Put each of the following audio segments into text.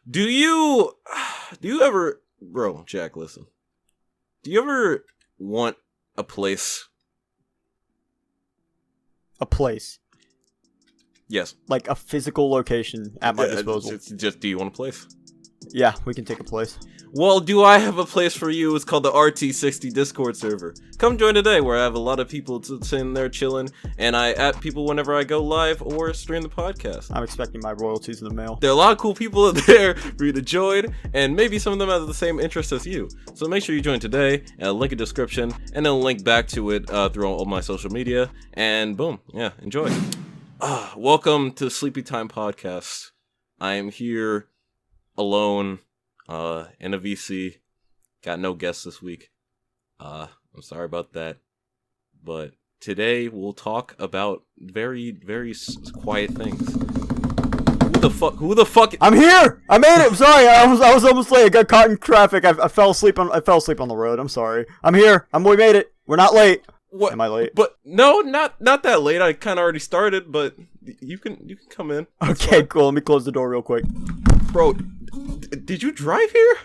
Do you ever, bro, Jack, listen. Do you ever want a place? A place. Yes. Like a physical location at my disposal. It's just, do you want a place? Yeah, we can take a place. Well, do I have a place for you? It's called the RT60 Discord server. Come join today, where I have a lot of people sitting there chilling, and I at people whenever I go live or stream the podcast. I'm expecting my royalties in the mail. There are a lot of cool people there for you to join, and maybe some of them have the same interests as you. So make sure you join today, and I'll link in the description, and then I'll link back to it through all my social media, and boom, yeah, enjoy. Welcome to SleepyTime podcast. I am here alone in a VC. Got no guests this week. I'm sorry about that. But today we'll talk about very, very quiet things. Who the fuck? I'm here! I made it! I'm sorry, I was almost late. I got caught in traffic. I fell asleep on the road. I'm sorry. I'm here. We made it. We're not late. What? Am I late? But no, not that late. I kind of already started, but you can come in. Okay, cool. Let me close the door real quick. Bro, did you drive here?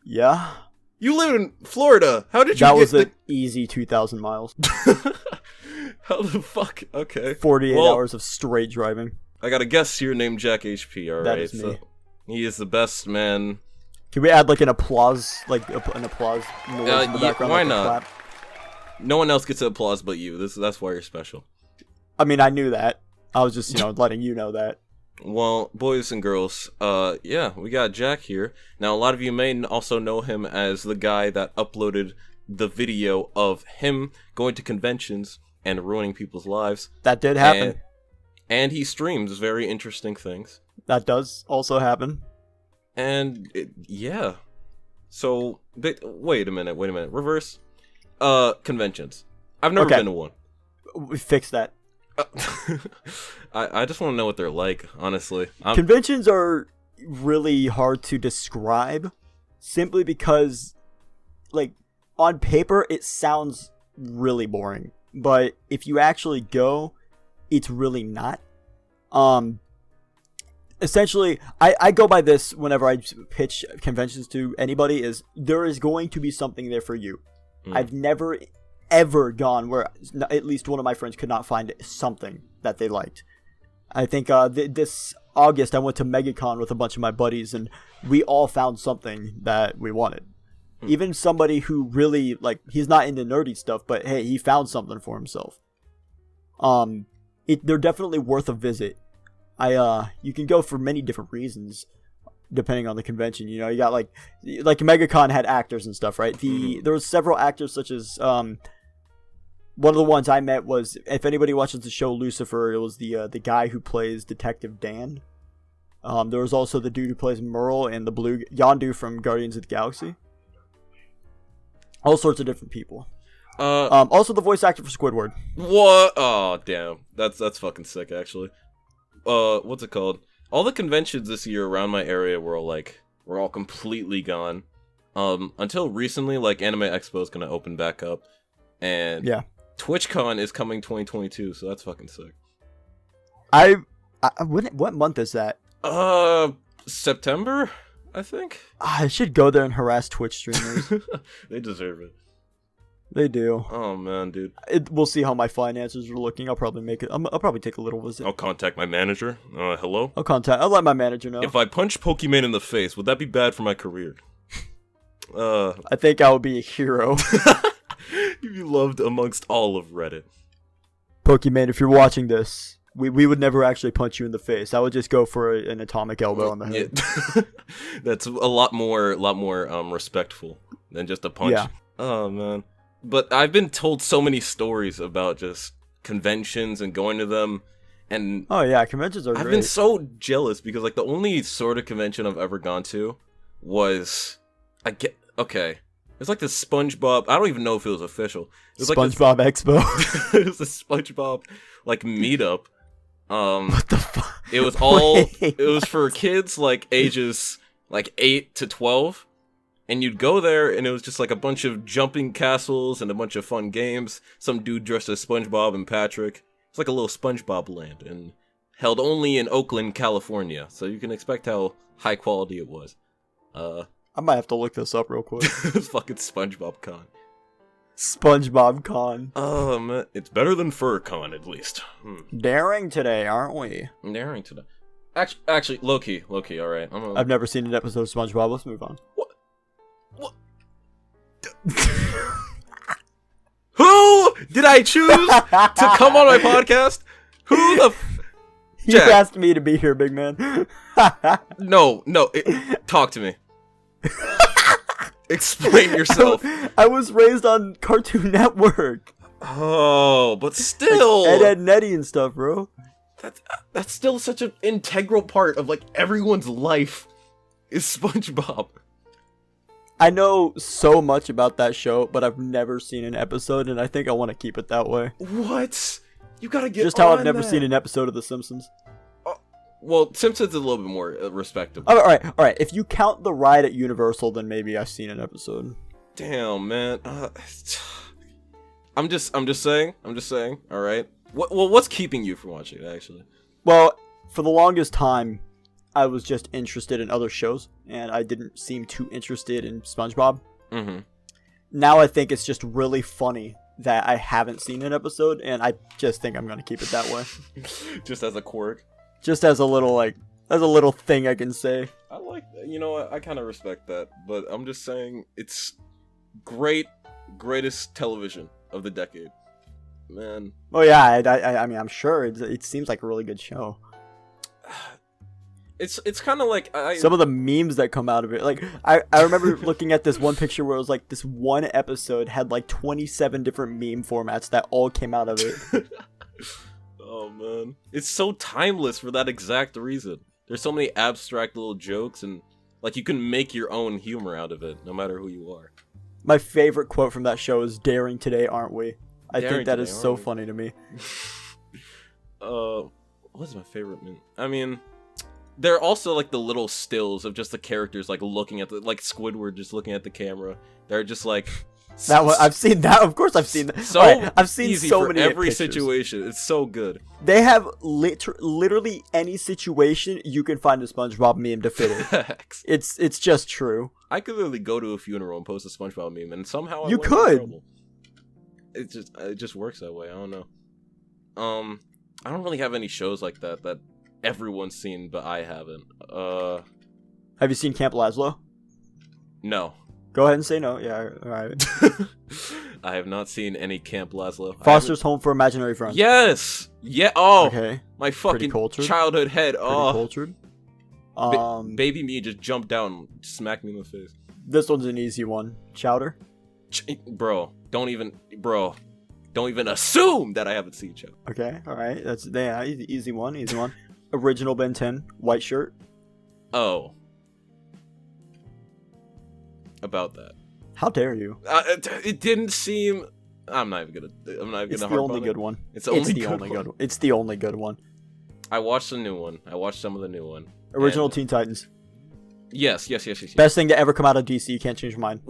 Yeah. You live in Florida. How did you That get was an easy 2,000 miles. How the fuck? Okay. 48 hours of straight driving. I got a guest here named JackHP, alright? That is me. So he is the best man. Can we add like an applause, an applause noise in the background? Why like not? Clap? No one else gets applause but you. That's why you're special. I mean, I knew that. I was just, letting you know that. Well, boys and girls, yeah, we got Jack here. Now, a lot of you may also know him as the guy that uploaded the video of him going to conventions and ruining people's lives. That did happen. And he streams very interesting things. That does also happen. And, yeah. So, wait a minute. Reverse. Conventions. I've never been to one. We fixed that. I just want to know what they're like, honestly. Conventions are really hard to describe simply because, like, on paper it sounds really boring, but if you actually go, it's really not. Essentially, I go by this whenever I pitch conventions to anybody, is there is going to be something there for you. I've never ever gone where at least one of my friends could not find something that they liked. I think this August I went to MegaCon with a bunch of my buddies, and we all found something that we wanted. Even somebody who really, like, he's not into nerdy stuff, but hey, he found something for himself. They're definitely worth a visit. You can go for many different reasons depending on the convention. You got like MegaCon had actors and stuff, right? There was several actors, such as one of the ones I met was, if anybody watches the show Lucifer, it was the guy who plays Detective Dan. There was also the dude who plays Merle and the blue Yondu from Guardians of the Galaxy. All sorts of different people. Also the voice actor for Squidward. What? Oh, damn. That's fucking sick, actually. What's it called? All the conventions this year around my area were all completely gone. Until recently, like, Anime Expo is gonna open back up, and yeah, TwitchCon is coming 2022, so that's fucking sick. What month is that? September, I think. I should go there and harass Twitch streamers. They deserve it. They do. Oh man, dude. We'll see how my finances are looking. I'll probably make it. I'll probably take a little visit. I'll contact my manager. Hello? I'll let my manager know. If I punch Pokemon in the face, would that be bad for my career? I think I would be a hero. You'd be loved amongst all of Reddit. Pokemon, if you're watching this, we would never actually punch you in the face. I would just go for an atomic elbow on the head. Yeah. That's a lot more respectful than just a punch. Yeah. Oh man. But I've been told so many stories about just conventions and going to them, and oh yeah, conventions are great. I've been so jealous because, like, the only sort of convention I've ever gone to was it was like the Spongebob. I don't even know if it was official. It was Spongebob Expo. It was a Spongebob like meetup. What the fuck? It was all. It was for kids like ages like 8 to 12. And you'd go there, and it was just like a bunch of jumping castles and a bunch of fun games. Some dude dressed as SpongeBob and Patrick. It's like a little SpongeBob land. And held only in Oakland, California. So you can expect how high quality it was. I might have to look this up real quick. It's fucking Spongebob Con. Spongebob Con. It's better than FurCon, at least. Daring today, aren't we? Daring today. Actually, low-key, alright. I've never seen an episode of SpongeBob. Let's move on. What? Who did I choose to come on my podcast? Who the You asked me to be here, big man. No, talk to me. Explain yourself. I was raised on Cartoon Network. Oh, but still. Like Ed, Nettie and stuff, bro. That's still such an integral part of, like, everyone's life is SpongeBob. I know so much about that show, but I've never seen an episode, and I think I want to keep it that way. What? You gotta get Just how on I've never that. seen an episode of The Simpsons. Well, Simpsons is a little bit more respectable. All right. If you count the ride at Universal, then maybe I've seen an episode. Damn, man. I'm just saying. All right. What's keeping you from watching it, actually? Well, for the longest time, I was just interested in other shows, and I didn't seem too interested in SpongeBob. Mm-hmm. Now I think it's just really funny that I haven't seen an episode, and I just think I'm gonna keep it that way. Just as a quirk. Just as a little thing I can say. I like that. You know what? I kind of respect that, but I'm just saying it's greatest television of the decade, man. Oh yeah, I mean I'm sure it seems like a really good show. It's kind of like some of the memes that come out of it. Like I remember looking at this one picture where it was like this one episode had like 27 different meme formats that all came out of it. Oh man, it's so timeless for that exact reason. There's so many abstract little jokes, and like you can make your own humor out of it, no matter who you are. My favorite quote from that show is "Daring today, aren't we?" I think that is so funny to me. What's my favorite meme? I mean, there are also like the little stills of just the characters like looking at like Squidward just looking at the camera. They're just like. That one, I've seen that. Of course, I've seen that. So right, I've seen easy so for many every pictures. situation. It's so good. They have literally any situation you can find a SpongeBob meme to fit in. It's just true. I could literally go to a funeral and post a SpongeBob meme, and somehow you could. It just works that way. I don't know. I don't really have any shows like that everyone's seen, but I haven't. Have you seen Camp Lazlo? No. Go ahead and say no. Yeah, all right. I have not seen any Camp Lazlo. Foster's Home for Imaginary Friends. Yes. Yeah. Oh. Okay. My fucking childhood head. Oh. Cultured. Baby me just jumped down, and smacked me in the face. This one's an easy one. Chowder. Bro, don't even assume that I haven't seen Chowder. Okay. All right. That's easy one. Easy one. Original Ben 10. White shirt. Oh. About that. How dare you? It didn't seem. I'm not even gonna. It's the only good one. It's the only good one. It's the only good one. I watched the new one. I watched some of the new one. Original Teen Titans. Yes. Best thing to ever come out of DC. You can't change your mind.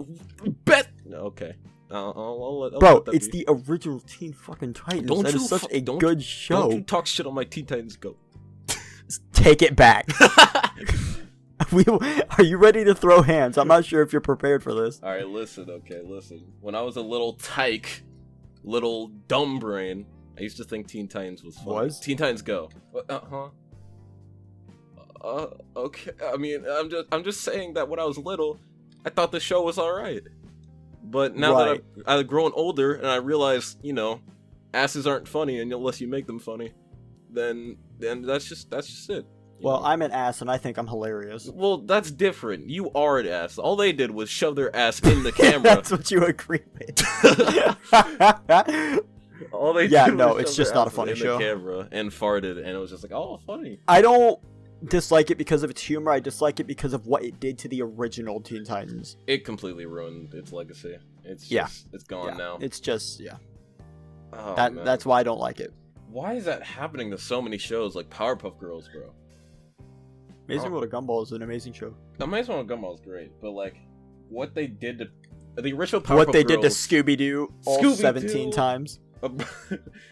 Okay. Bro, it's the original Teen fucking Titans. That is such a good show. Don't you talk shit on my Teen Titans Go. Take it back. Are you ready to throw hands? I'm not sure if you're prepared for this. Alright, listen. When I was a little tyke, little dumb brain, I used to think Teen Titans was fun. Teen Titans Go. Okay. I mean, I'm just saying that when I was little, I thought the show was alright. But now that I've grown older and I realize, asses aren't funny unless you make them funny, then that's just it. Well, I'm an ass, and I think I'm hilarious. Well, that's different. You are an ass. All they did was shove their ass in the camera. That's what you agree with. All they did was it's just not a funny show. The camera and farted, and it was just like, oh, funny. I don't dislike it because of its humor. I dislike it because of what it did to the original Teen Titans. It completely ruined its legacy. It's gone now. It's just Oh, that's why I don't like it. Why is that happening to so many shows like Powerpuff Girls, bro? Amazing World of Gumball is an amazing show. Amazing World of Gumball is great, but like what they did to the original Powerpuff Girls, what they did to Scooby-Doo 17 times.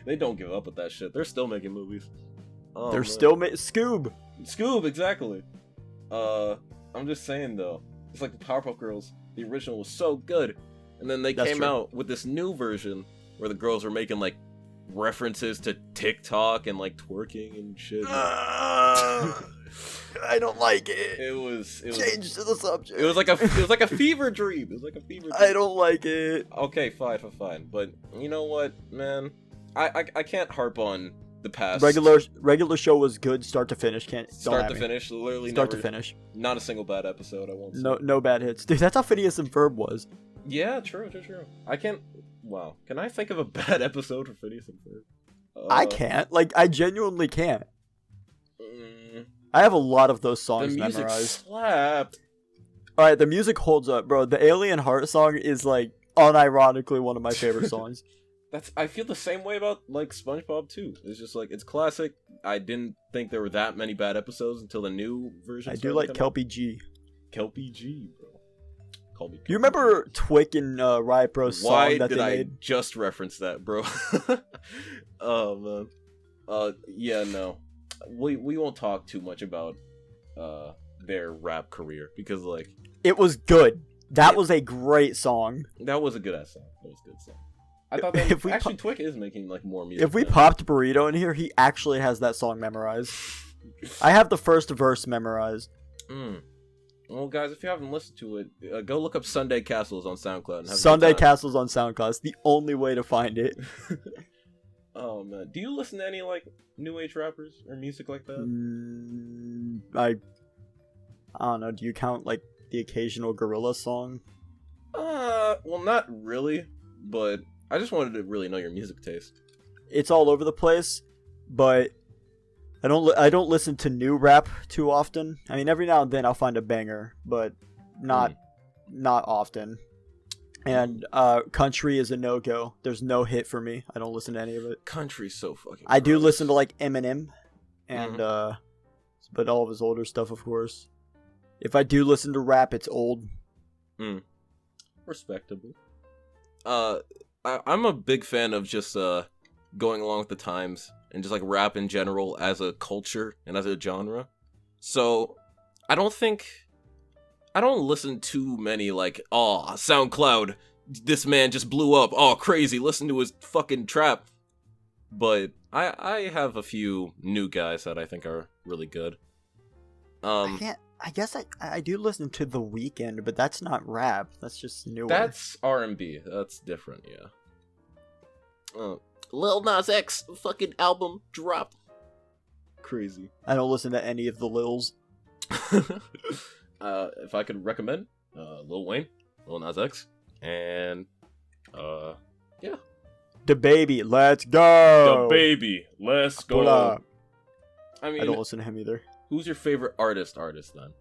They don't give up with that shit. They're still making movies. Oh, They're man. still Scoob. Scoob, exactly. I'm just saying though, it's like the Powerpuff Girls. The original was so good, and then they That's came true. out with this new version where the girls were making like references to TikTok and like twerking and shit. I don't like it. It was Change to the subject. It was like a fever dream. It was like a fever dream. I don't like it. Okay, fine. But you know what, man? I can't harp on the past. Regular show was good, start to finish. Start to finish, literally Start never, to finish. Not a single bad episode. I won't say. No bad hits, dude. That's how Phineas and Ferb was. Yeah, true. I can't. Wow, can I think of a bad episode for Phineas and Ferb? I can't. Like, I genuinely can't. mm, I have a lot of those The songs music memorized. slapped. All right, the music holds up, bro. The Alien Heart song is like unironically one of my favorite songs. I feel the same way about like SpongeBob too. It's just like it's classic. I didn't think there were that many bad episodes until the new version. I do like Kelpie G. Kelpie G, bro. Call me. You remember Twick and Riot Bros song Why that did they I made? just reference that, bro? Oh man. Yeah, no. We won't talk too much about their rap career because like It was good. That was a great song. that was a good ass song. That was a good song. I thought that actually Twick is making like more music. If we now. popped Burrito in here, he actually has that song memorized. I have the first verse memorized. Well, guys, if you haven't listened to it, go look up Sunday Castles on SoundCloud. And have Sunday a good time. Castles on SoundCloud. It's the only way to find it. Oh man, do you listen to any like new age rappers or music like that? I don't know. Do you count like the occasional Gorilla song? Well, not really, but I just wanted to really know your music taste. It's all over the place, but I don't listen to new rap too often. I mean, every now and then I'll find a banger, but not often. And country is a no-go. There's no hit for me. I don't listen to any of it. Country's so fucking I do gross. listen to like Eminem and but all of his older stuff, of course. If I do listen to rap, it's old. Respectable. I'm a big fan of just going along with the times and just like rap in general as a culture and as a genre. So I don't listen to many like, oh, SoundCloud, this man just blew up, oh crazy, listen to his fucking trap. But I have a few new guys that I think are really good. I guess I do listen to The Weeknd, but that's not rap. That's just newer. That's R&B. That's different, yeah. Lil Nas X fucking album dropped. Crazy. I don't listen to any of the Lils. If I could recommend, Lil Wayne, Lil Nas X, and yeah. The Baby, let's go. The Baby, let's go. Pull up. I mean, I don't listen to him either. Who's your favorite artist then?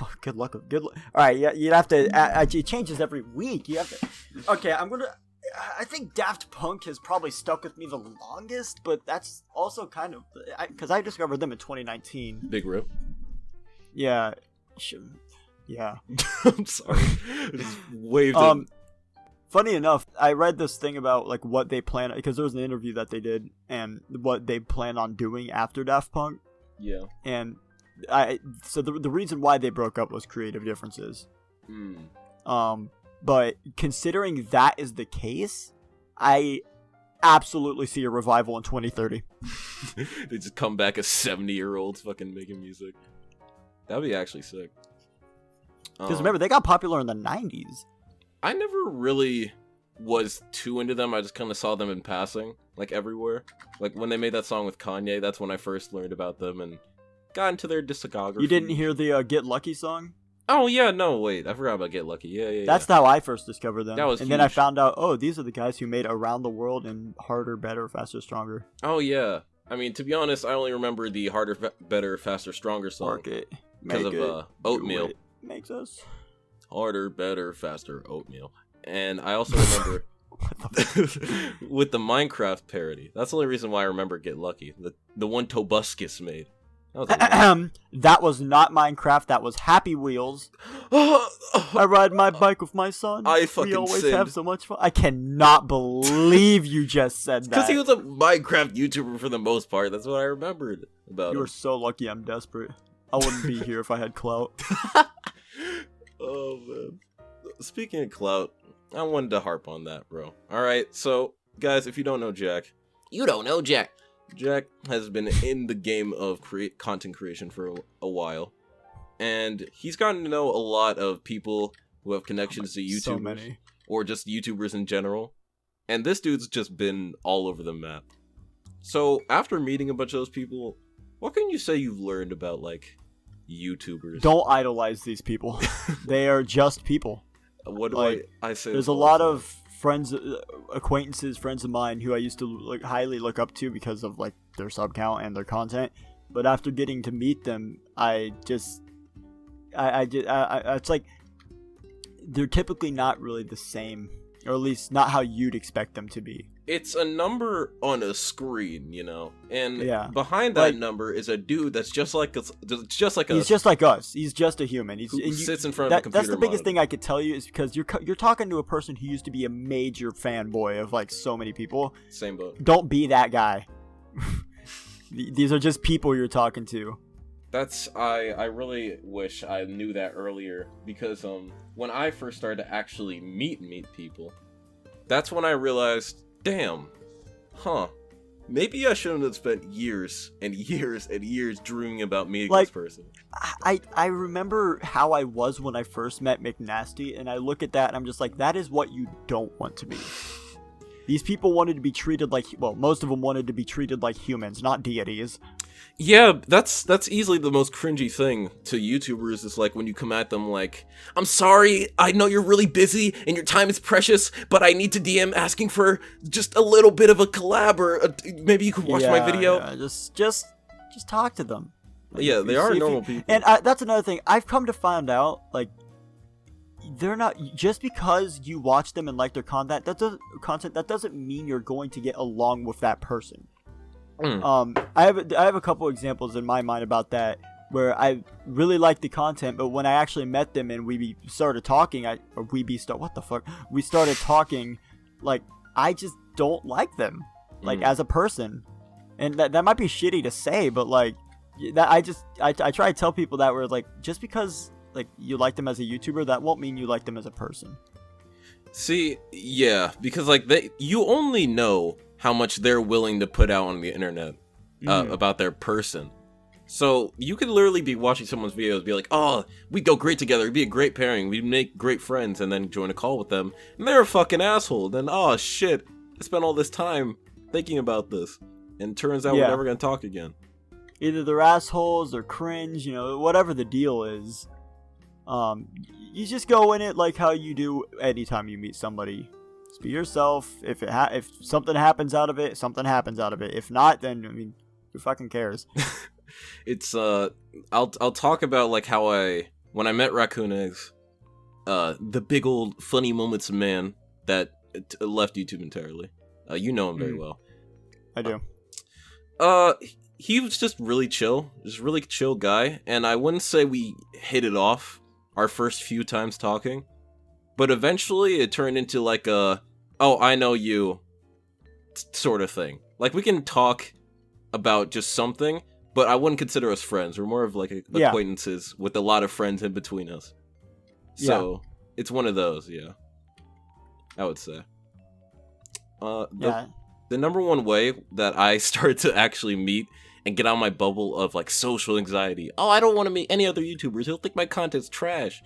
Oh, good luck. All right, yeah, you'd have to. It changes every week. You have to. Okay, I think Daft Punk has probably stuck with me the longest, but that's also kind of because I discovered them in 2019. Big Rip. Yeah. Yeah. I'm sorry. Just waved it. Funny enough, I read this thing about like what they plan because there was an interview that they did and what they plan on doing after Daft Punk. Yeah. And so the reason why they broke up was creative differences. But considering that is the case, I absolutely see a revival in 2030. They just come back as 70-year-olds fucking making music. That'd be actually sick. Because remember, they got popular in the 90s. I never really was too into them. I just kind of saw them in passing, like everywhere. Like when they made that song with Kanye, that's when I first learned about them and got into their discography. You didn't hear the Get Lucky song? Oh yeah, no, wait, I forgot about Get Lucky. Yeah. That's how I first discovered them. That was and then I huge. found out, oh, these are the guys who made Around the World and Harder, Better, Faster, Stronger. Oh yeah. I mean, to be honest, I only remember the Harder, Better, Faster, Stronger song Work it. because Make of it. Oatmeal. Do it. Makes us. Harder, Better, Faster, Oatmeal. And I also remember with the Minecraft parody. That's the only reason why I remember Get Lucky. The one Tobuscus made. That was a lot. That was not Minecraft. That was Happy Wheels. I ride my bike with my son. I fucking We always sinned. have so much fun. I cannot believe you just said that. Because he was a Minecraft YouTuber for the most part. That's what I remembered about You him. are so lucky I'm desperate. I wouldn't be here if I had clout. Oh, man. Speaking of Clout, I wanted to harp on that, bro. Alright, so, guys, if you don't know Jack, you don't know Jack. Jack has been in the game of content creation for a while. And he's gotten to know a lot of people who have connections to YouTubers. So many. Or just YouTubers in general. And this dude's just been all over the map. So, after meeting a bunch of those people, what can you say you've learned about, like, YouTubers? Don't idolize these people. They are just people. What do like, I say? There's a lot of friends, acquaintances, friends of mine who I used to highly look up to because of like their sub count and their content. But after getting to meet them, it's like they're typically not really the same, or at least not how you'd expect them to be. It's a number on a screen, you know, and behind that like, number is a dude that's just like us. He's just like us. He's just a human. Who sits in front of a computer. That's the biggest thing I could tell you is because you're talking to a person who used to be a major fanboy of like so many people. Same boat. Don't be that guy. These are just people you're talking to. I really wish I knew that earlier, because when I first started to actually meet people, that's when I realized, damn, maybe I shouldn't have spent years and years and years dreaming about meeting this person. I remember how I was when I first met McNasty, and I look at that and I'm just like, that is what you don't want to be. These people wanted to be treated like, well, most of them wanted to be treated like humans, not deities. Yeah, that's easily the most cringy thing to YouTubers, is like when you come at them like, I'm sorry, I know you're really busy and your time is precious, but I need to DM asking for just a little bit of a collab, or maybe you could watch my video. Yeah, just talk to them. Like, yeah, they are normal people. And that's another thing. I've come to find out, like, they're not, just because you watch them and like their content, that doesn't mean you're going to get along with that person. I have a couple examples in my mind about that, where I really liked the content, but when I actually met them and we started talking, we started talking, like, I just don't like them, like, as a person. And that might be shitty to say, but like, that I try to tell people that, where like, just because like you like them as a YouTuber, that won't mean you like them as a person. See, yeah, because like you only know how much they're willing to put out on the internet about their person. So you could literally be watching someone's videos, be like, oh, we go great together, it'd be a great pairing, we'd make great friends, and then join a call with them, and they're a fucking asshole. Then, oh shit, I spent all this time thinking about this, and turns out we're never gonna talk again. Either they're assholes or cringe, you know, whatever the deal is. You just go in it like how you do anytime you meet somebody. Just be yourself. If something happens out of it, something happens out of it. If not, then I mean, who fucking cares? It's I'll talk about like how when I met Raccoon Eggs, the big old funny moments man that left YouTube entirely. You know him very well. I do. He was just really chill, guy, and I wouldn't say we hit it off our first few times talking, but eventually it turned into like a, oh, I know you sort of thing. Like, we can talk about just something, but I wouldn't consider us friends. We're more of like acquaintances with a lot of friends in between us. So it's one of those, I would say. The number one way that I started to actually meet and get out of my bubble of like social anxiety, oh, I don't want to meet any other YouTubers, he'll think my content's trash,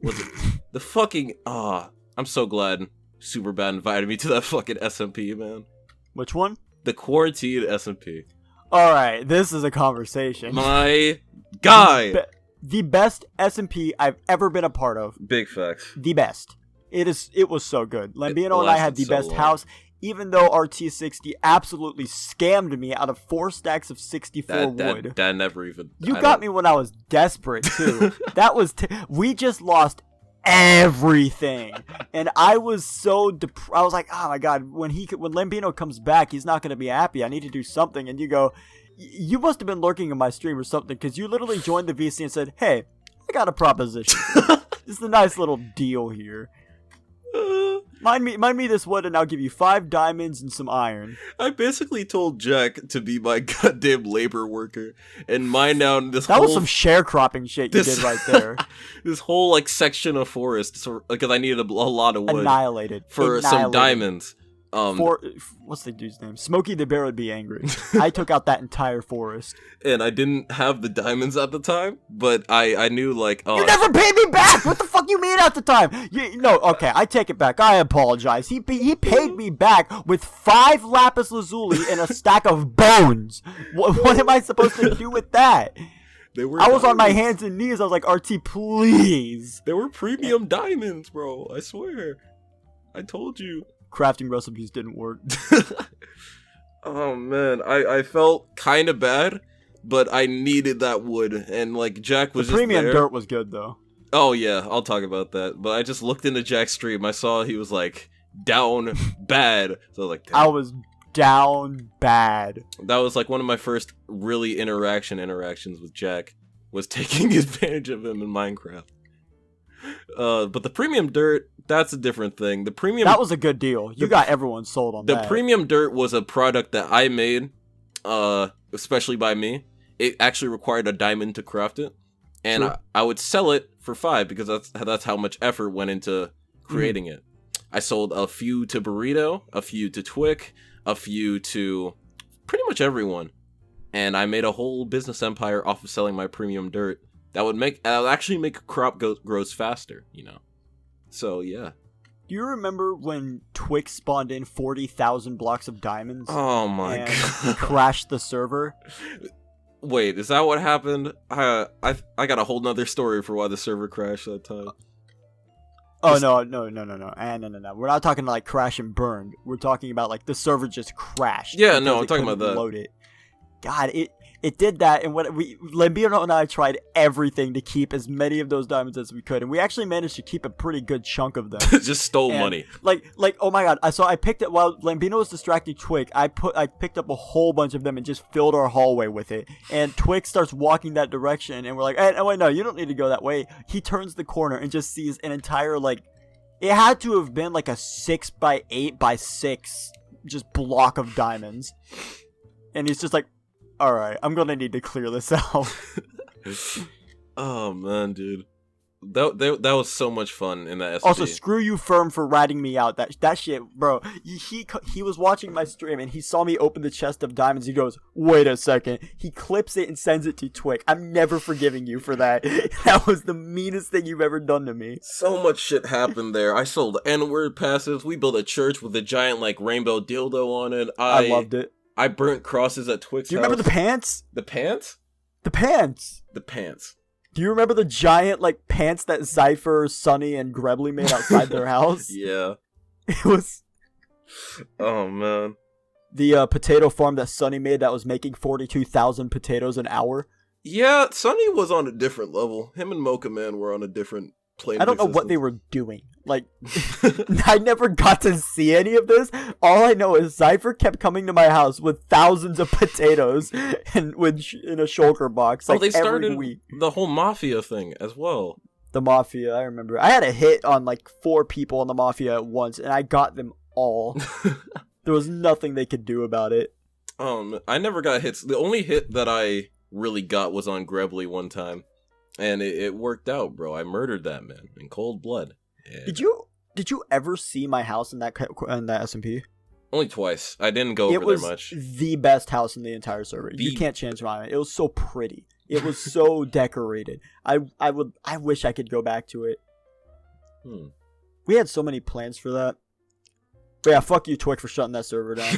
was it the fucking, I'm so glad Superbad invited me to that fucking SMP, man. Which one? The quarantine SMP. Alright, this is a conversation. My guy! The best SMP I've ever been a part of. Big facts. The best. It was so good. Lambino and I had the best house, even though RT60 absolutely scammed me out of 4 stacks of 64 wood. That never even... You got me when I was desperate, too. That was... we just lost everything. And I was so... I was like, oh my god, when Lambino comes back, he's not going to be happy. I need to do something. And you go... You must have been lurking in my stream or something, because you literally joined the VC and said, hey, I got a proposition. Just a nice little deal here. Mind me this wood, and I'll give you 5 diamonds and some iron. I basically told Jack to be my goddamn labor worker and mine down this. That was some sharecropping shit you did right there. This whole like section of forest, so because I needed a lot of wood. Annihilated for some diamonds. What's the dude's name? Smokey the Bear would be angry. I took out that entire forest. And I didn't have the diamonds at the time, but I knew like, oh. You never paid me back! What the fuck you mean at the time? No, okay, I take it back. I apologize. He paid me back with 5 lapis lazuli and a stack of bones. What am I supposed to do with that? I was on my hands and knees. I was like, RT, please. They were premium diamonds, bro. I swear. I told you. Crafting recipes didn't work. Oh man, I felt kind of bad, but I needed that wood, and like Jack was the just premium there. dirt was good though. Oh yeah, I'll talk about that. But I just looked into Jack's stream. I saw he was like down bad. So I was like, damn. I was down bad. That was like one of my first really interactions with Jack, was taking advantage of him in Minecraft. But the premium dirt, that's a different thing. That was a good deal. You got everyone sold on that. The premium dirt was a product that I made, especially by me. It actually required a diamond to craft it, and I would sell it for 5 because that's how much effort went into creating it. I sold a few to Burrito, a few to Twick, a few to pretty much everyone, and I made a whole business empire off of selling my premium dirt. That would actually make a crop grows faster, you know. So yeah. Do you remember when Twix spawned in 40,000 blocks of diamonds? Oh my god! Crashed the server. Wait, is that what happened? I got a whole nother story for why the server crashed that time. Oh no! No. We're not talking like crash and burn. We're talking about like the server just crashed. Yeah, no, I'm talking about that. Load it. God, it did that, and Lambino and I tried everything to keep as many of those diamonds as we could, and we actually managed to keep a pretty good chunk of them. Just stole money. Like, oh my god! I picked it while Lambino was distracting Twig. I picked up a whole bunch of them and just filled our hallway with it. And Twig starts walking that direction, and we're like, "Hey, wait, no, you don't need to go that way." He turns the corner and just sees an entire it had to have been like a 6x8x6 just block of diamonds, and he's just like, alright, I'm gonna need to clear this out. Oh man, dude. That was so much fun in that SMP. Also, screw you, Firm, for ratting me out. That shit, bro. He was watching my stream and he saw me open the chest of diamonds. He goes, wait a second. He clips it and sends it to Twick. I'm never forgiving you for that. That was the meanest thing you've ever done to me. So much shit happened there. I sold N-word passes. We built a church with a giant rainbow dildo on it. I loved it. I burnt crosses at Twick's house. Do you remember the pants? The pants? The pants. The pants. Do you remember the giant pants that Cypher, Sunny, and Grebly made outside their house? Yeah. It was... Oh, man. The potato farm that Sunny made that was making 42,000 potatoes an hour. Yeah, Sunny was on a different level. Him and Mocha Man were on a different plane. I don't know what they were doing. I never got to see any of this. All I know is Cypher kept coming to my house with thousands of potatoes and in a shulker box. They started every week. The whole Mafia thing as well. The Mafia, I remember. I had a hit on 4 people on the Mafia at once, and I got them all. There was nothing they could do about it. I never got hits. The only hit that I really got was on Grebly one time. And it worked out, bro. I murdered that man in cold blood. Yeah. Did you ever see my house in that SMP? Only twice. I didn't go over there much. It was the best house in the entire server. You can't change my mind. It was so pretty. It was so decorated. I wish I could go back to it. We had so many plans for that. But yeah, fuck you, Twick, for shutting that server down.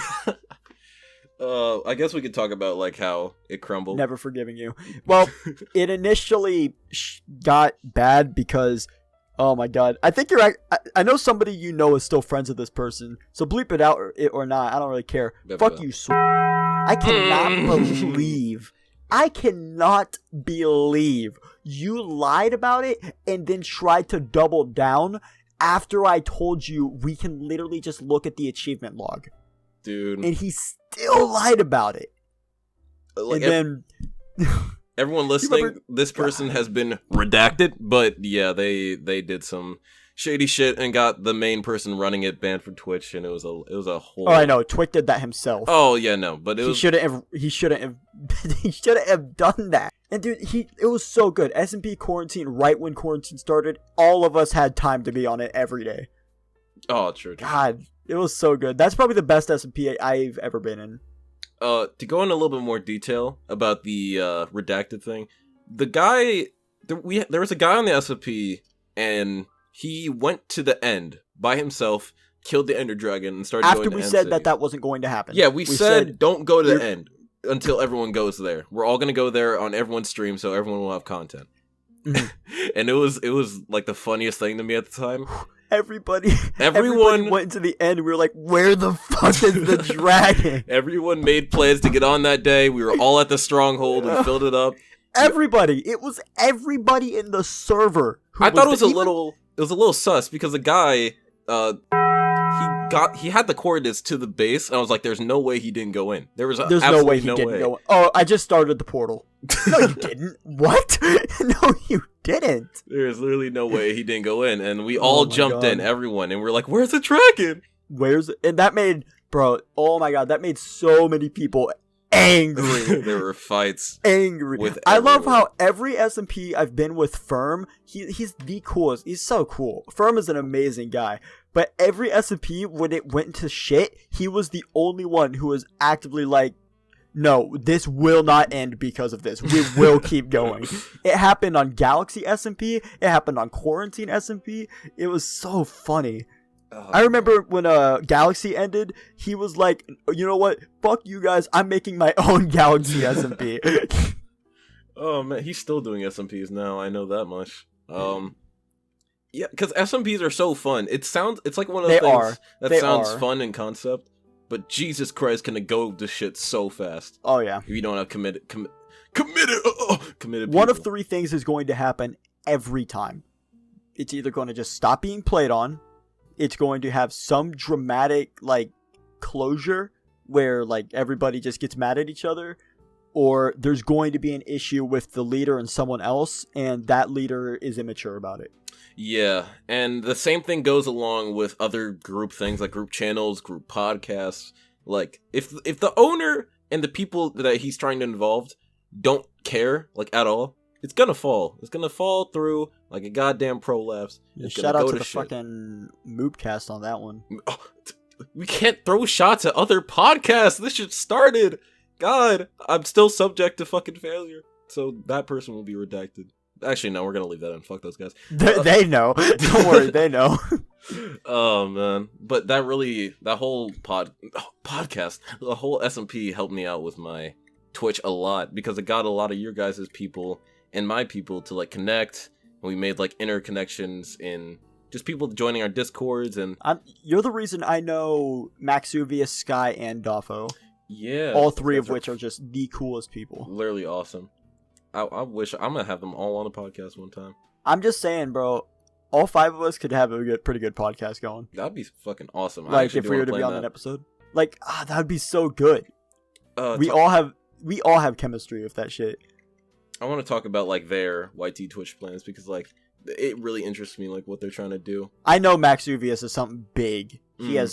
I guess we could talk about how it crumbled. Never forgiving you. Well, it initially got bad because, oh my god, I think I know somebody you know is still friends with this person, so bleep it out or not. I don't really care. Fuck you. I cannot believe you lied about it and then tried to double down after I told you we can literally just look at the achievement log. Dude. And he still lied about it. And then everyone listening, this person has been redacted, but yeah, they did some shady shit and got the main person running it banned from Twitch, and it was a whole. Oh, I know. Twick did that himself. Oh yeah, no, but he shouldn't have he shouldn't have done that. And dude, it was so good. SMP quarantine, right when quarantine started, all of us had time to be on it every day. Oh, true. God, it was so good. That's probably the best SMP I've ever been in. To go into a little bit more detail about the redacted thing, the guy there was a guy on the SMP, and he went to the end by himself, killed the Ender Dragon, and started after going to we end said city. that wasn't going to happen. Yeah, we said don't go to the end until everyone goes there. We're all gonna go there on everyone's stream, so everyone will have content. Mm-hmm. And it was like the funniest thing to me at the time. Everybody Everyone went to the end. We were like, "Where the fuck is the dragon?" Everyone made plans to get on that day. We were all at the stronghold. We filled it up. Everybody. It was everybody in the server. I thought it was a little sus because the guy he had the coordinates to the base, and I was like, "There's no way he didn't go in. There's no way he didn't go in." Oh, I just started the portal. No, you didn't. What? No, you didn't. There's literally no way he didn't go in, and we all jumped in, everyone, and we're like, "Where's the dragon? Where's it?" And that made, bro. Oh my god, that made so many people angry. There were fights. Angry. With I love how every SMP I've been with Firm, he's the coolest. He's so cool. Firm is an amazing guy. But every SMP, when it went to shit, he was the only one who was actively like, no, this will not end because of this. We will keep going. It happened on Galaxy SMP. It happened on Quarantine SMP. It was so funny. I remember when Galaxy ended, he was like, you know what? Fuck you guys. I'm making my own Galaxy SMP. Oh, man. He's still doing SMPs now. I know that much. Yeah, because SMPs are so fun. It's like one of those things that sounds fun in concept, but Jesus Christ, can it go to shit so fast? Oh, yeah. If you don't have committed One of people. three things is going to happen every time. It's either going to just stop being played on, it's going to have some dramatic, like, closure where, like, everybody just gets mad at each other, or there's going to be an issue with the leader and someone else, and that leader is immature about it. Yeah, and the same thing goes along with other group things like group channels, group podcasts. Like, if the owner and the people that he's trying to involve don't care, like, at all, it's gonna fall. It's gonna fall through like a goddamn prolapse. Shout out to the fucking Moopcast on that one. Oh, we can't throw shots at other podcasts. This shit started. God, I'm still subject to fucking failure. So that person will be redacted. Actually, no, we're gonna leave that in. Fuck those guys. They know. Don't worry, they know. Oh man, but that whole podcast, the whole SMP helped me out with my Twitch a lot because it got a lot of your guys' people and my people to like connect. And we made like interconnections in just people joining our Discords, and you're the reason I know Maxuvius, Sky, and Doffo. Yeah, all three of which are just the coolest people. Literally awesome. I wish I'm gonna have them all on a podcast one time. I'm just saying, bro. All five of us could have a pretty good podcast going. That'd be fucking awesome. Like if we were to be on that episode, like that'd be so good. We all have chemistry with that shit. I want to talk about like their YT Twitch plans because like it really interests me like what they're trying to do. I know Maxuvius is something big.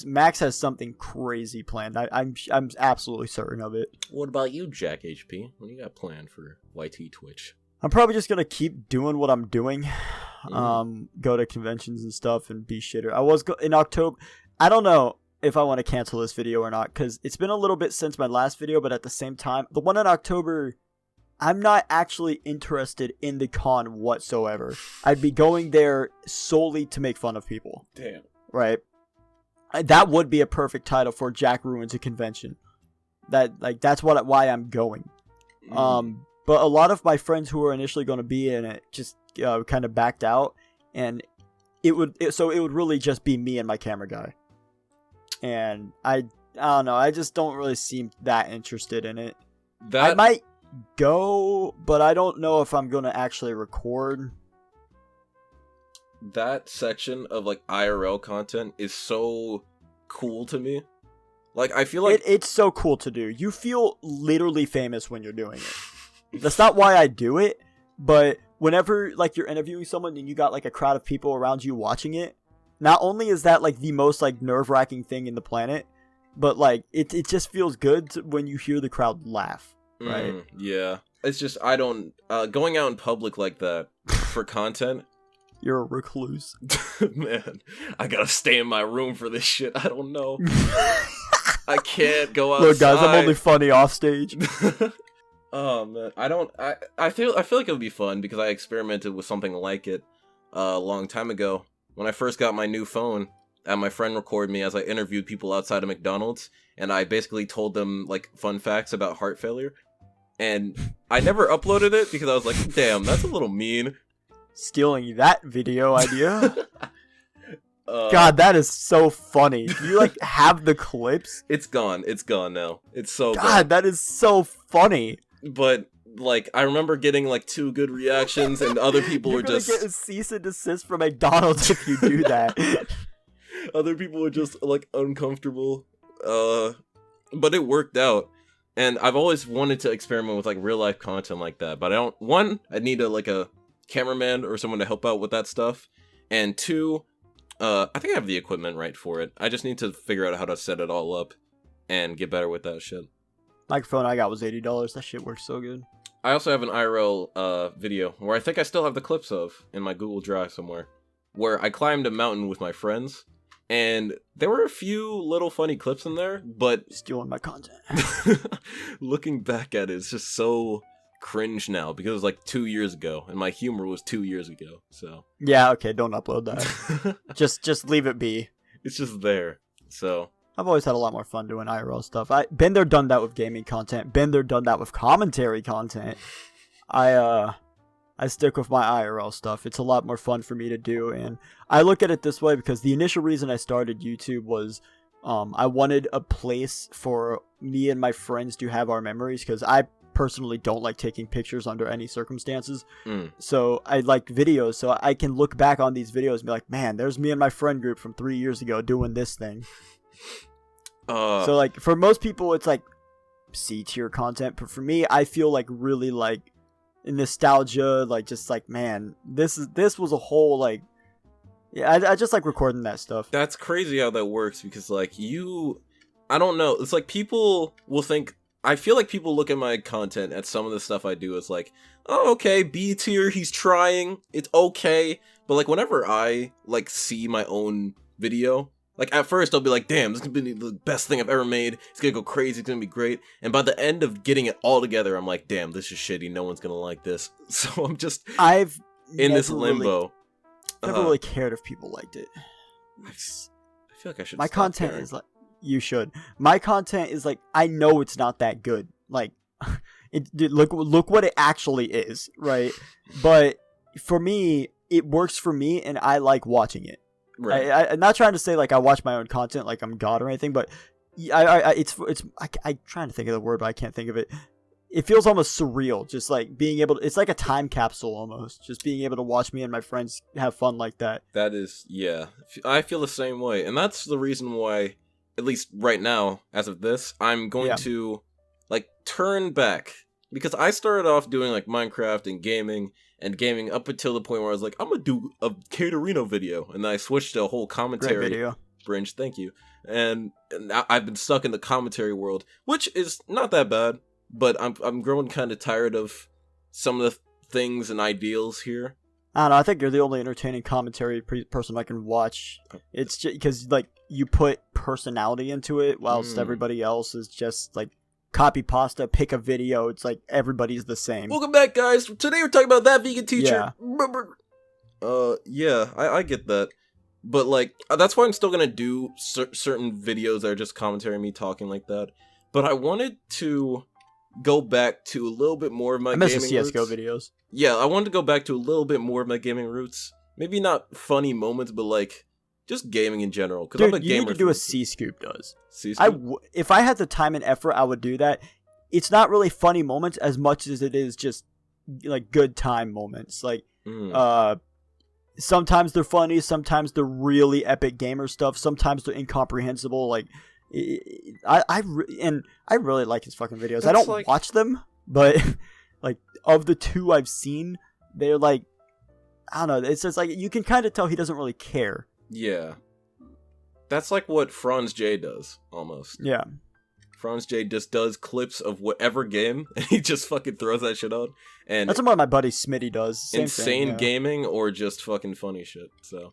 Max has something crazy planned. I'm absolutely certain of it. What about you, JackHP? What do you got planned for YT Twitch? I'm probably just gonna keep doing what I'm doing. Go to conventions and stuff and be shitter. I was in October. I don't know if I want to cancel this video or not because it's been a little bit since my last video, but at the same time, the one in October, I'm not actually interested in the con whatsoever. I'd be going there solely to make fun of people. Damn. Right? That would be a perfect title for Jack Ruins a Convention. That's why I'm going. But a lot of my friends who were initially going to be in it just kind of backed out, and it would really just be me and my camera guy. And I don't know, I just don't really seem that interested in it. I might go, but I don't know if I'm going to actually record. That section of like IRL content is so cool to me. Like I feel like it's so cool to do. You feel literally famous when you're doing it. That's not why I do it, but whenever like you're interviewing someone and you got like a crowd of people around you watching it, not only is that like the most like nerve-wracking thing in the planet, but like it just feels good when you hear the crowd laugh, right? Yeah. It's just I don't going out in public like that for content. You're a recluse. Man, I gotta stay in my room for this shit. I don't know. I can't go outside. Look, guys, I'm only funny off stage. Oh man, I feel like it would be fun because I experimented with something like it a long time ago when I first got my new phone. And my friend recorded me as I interviewed people outside of McDonald's, and I basically told them like fun facts about heart failure. And I never uploaded it because I was like, damn, that's a little mean. Stealing that video idea. God, that is so funny. Do you like have the clips? It's gone now. It's so God, that is so funny. But like I remember getting like 2 good reactions, and other people were just get a cease and desist from McDonald's if you do that. Other people were just like uncomfortable. But it worked out. And I've always wanted to experiment with like real life content like that, but I need a cameraman or someone to help out with that stuff. And 2, I think I have the equipment right for it. I just need to figure out how to set it all up and get better with that shit. Microphone I got was $80. That shit works so good. I also have an IRL video where I think I still have the clips of in my Google Drive somewhere, where I climbed a mountain with my friends. And there were a few little funny clips in there, but stealing my content. Looking back at it, it's just so cringe now because it was like 2 years ago, and my humor was 2 years ago. So yeah, okay, don't upload that. just leave it be. It's just there. So I've always had a lot more fun doing IRL stuff. Been there, done that with gaming content. Been there, done that with commentary content. I stick with my IRL stuff. It's a lot more fun for me to do, and I look at it this way because the initial reason I started YouTube was I wanted a place for me and my friends to have our memories, because I personally don't like taking pictures under any circumstances. So I like videos, so I can look back on these videos and be like, man, there's me and my friend group from 3 years ago doing this thing. So like for most people it's like C tier content, but for me I feel like really like nostalgia, like just like, man, this was a whole like, yeah, I just like recording that stuff. That's crazy how that works, because like I don't know, it's like people will think, I feel like people look at my content, at some of the stuff I do as like, oh okay, B tier, he's trying, it's okay. But like whenever I like see my own video, like at first I'll be like, damn, this is gonna be the best thing I've ever made, it's gonna go crazy, it's gonna be great. And by the end of getting it all together, I'm like, damn, this is shitty, no one's gonna like this. So I'm just in this limbo. Never really cared if people liked it. I feel like I should. My content is like, you should. My content is like, I know it's not that good. Like, look what it actually is, right? But for me, it works for me, and I like watching it. Right. I'm not trying to say like I watch my own content like I'm God or anything, but I'm trying to think of the word, but I can't think of it. It feels almost surreal, just like being able to, it's like a time capsule almost, just being able to watch me and my friends have fun like that. That is, yeah, I feel the same way, and that's the reason why, at least right now, as of this, I'm going to like turn back, because I started off doing like Minecraft and gaming up until the point where I was like, I'm gonna do a Katerino video, and then I switched to a whole commentary branch. Thank you. And now I've been stuck in the commentary world, which is not that bad, but I'm growing kind of tired of some of the things and ideals here. I don't know, I think you're the only entertaining commentary person I can watch. It's just because like you put personality into it, whilst everybody else is just like copy pasta, pick a video. It's like everybody's the same. Welcome back, guys. Today we're talking about that vegan teacher. Yeah. I get that, but like that's why I'm still gonna do certain videos that are just commentary on me talking like that. But I wanted to go back to a little bit more of my gaming the CS:GO roots. Videos. Yeah, I wanted to go back to a little bit more of my gaming roots. Maybe not funny moments, but like just gaming in general. Because I'm a gamer. You need to do what C-Scoop does. C-Scoop? If I had the time and effort, I would do that. It's not really funny moments as much as it is just like good time moments. Like, sometimes they're funny, sometimes they're really epic gamer stuff, sometimes they're incomprehensible. Like, I really like his fucking videos. I don't watch them, but like of the two I've seen, they're like, I don't know. It's just like you can kind of tell he doesn't really care. Yeah, that's like what Franz J does almost. Yeah, Franz J just does clips of whatever game, and he just fucking throws that shit out. And that's what my buddy Smitty does. Same insane thing, yeah. gaming or just fucking funny shit. So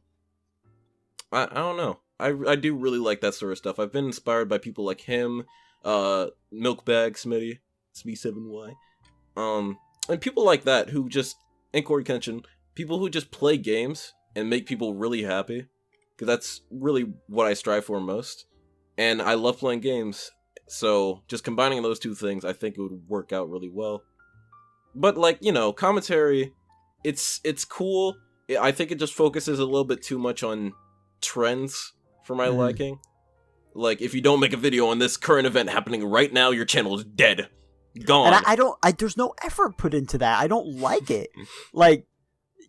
I don't know. I do really like that sort of stuff. I've been inspired by people like him, Milkbag Smitty, SB7Y, and people like that who just, and Corey Kenshin, people who just play games and make people really happy, because that's really what I strive for most. And I love playing games. So, just combining those two things, I think it would work out really well. But, like, you know, commentary, it's cool. I think it just focuses a little bit too much on trends for my liking. Like, if you don't make a video on this current event happening right now, your channel is dead. Gone. And there's no effort put into that. I don't like it. Like,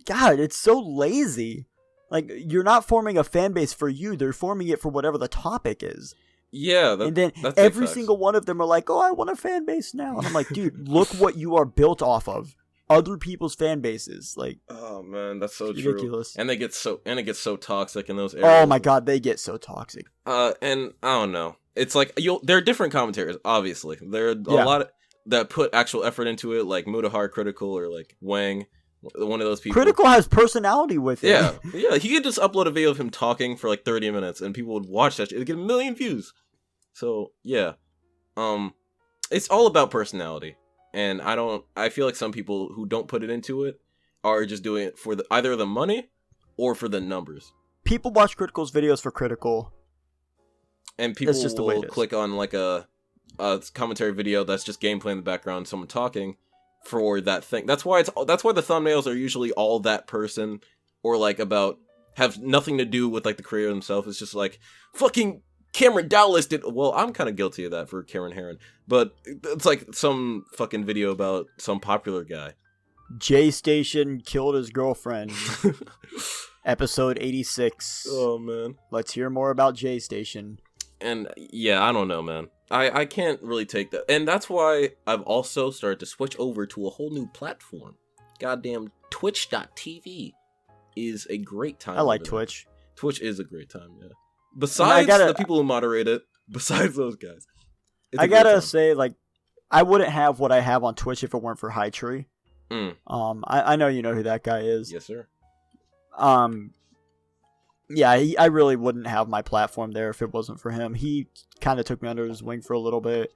God, it's so lazy. Like, you're not forming a fan base for you. They're forming it for whatever the topic is. Yeah, and then every single one of them are like, "Oh, I want a fan base now," and I'm like, "Dude, look what you are built off of. Other people's fan bases." Like, oh man, that's so ridiculous. True. And it gets so toxic in those areas. Oh my god, they get so toxic. And I don't know. It's like there are different commentators. Obviously, there are a lot that put actual effort into it, like Mutahar Critical or like Wang. One of those people. Critical has personality with it. Yeah. He could just upload a video of him talking for like 30 minutes, and people would watch that shit. It'd get 1 million views. So yeah, it's all about personality, and I feel like some people who don't put it into it are just doing it for either the money or for the numbers. People watch Critical's videos for Critical, and people will click on like a commentary video that's just gameplay in the background, someone talking. For that thing. That's why the thumbnails are usually all that person, or like have nothing to do with like the creator themselves. It's just like fucking Cameron Dallas did. Well, I'm kind of guilty of that for Cameron Herron, but it's like some fucking video about some popular guy. J Station killed his girlfriend. Episode 86. Oh man, let's hear more about J Station. And yeah, I don't know, man. I can't really take that. And that's why I've also started to switch over to a whole new platform. Goddamn Twitch.tv is a great time. I like Twitch. Twitch is a great time, yeah. Besides the people who moderate it, besides those guys. I gotta say, like, I wouldn't have what I have on Twitch if it weren't for High Tree. I know you know who that guy is. Yes, sir. Yeah, I really wouldn't have my platform there if it wasn't for him. He kind of took me under his wing for a little bit,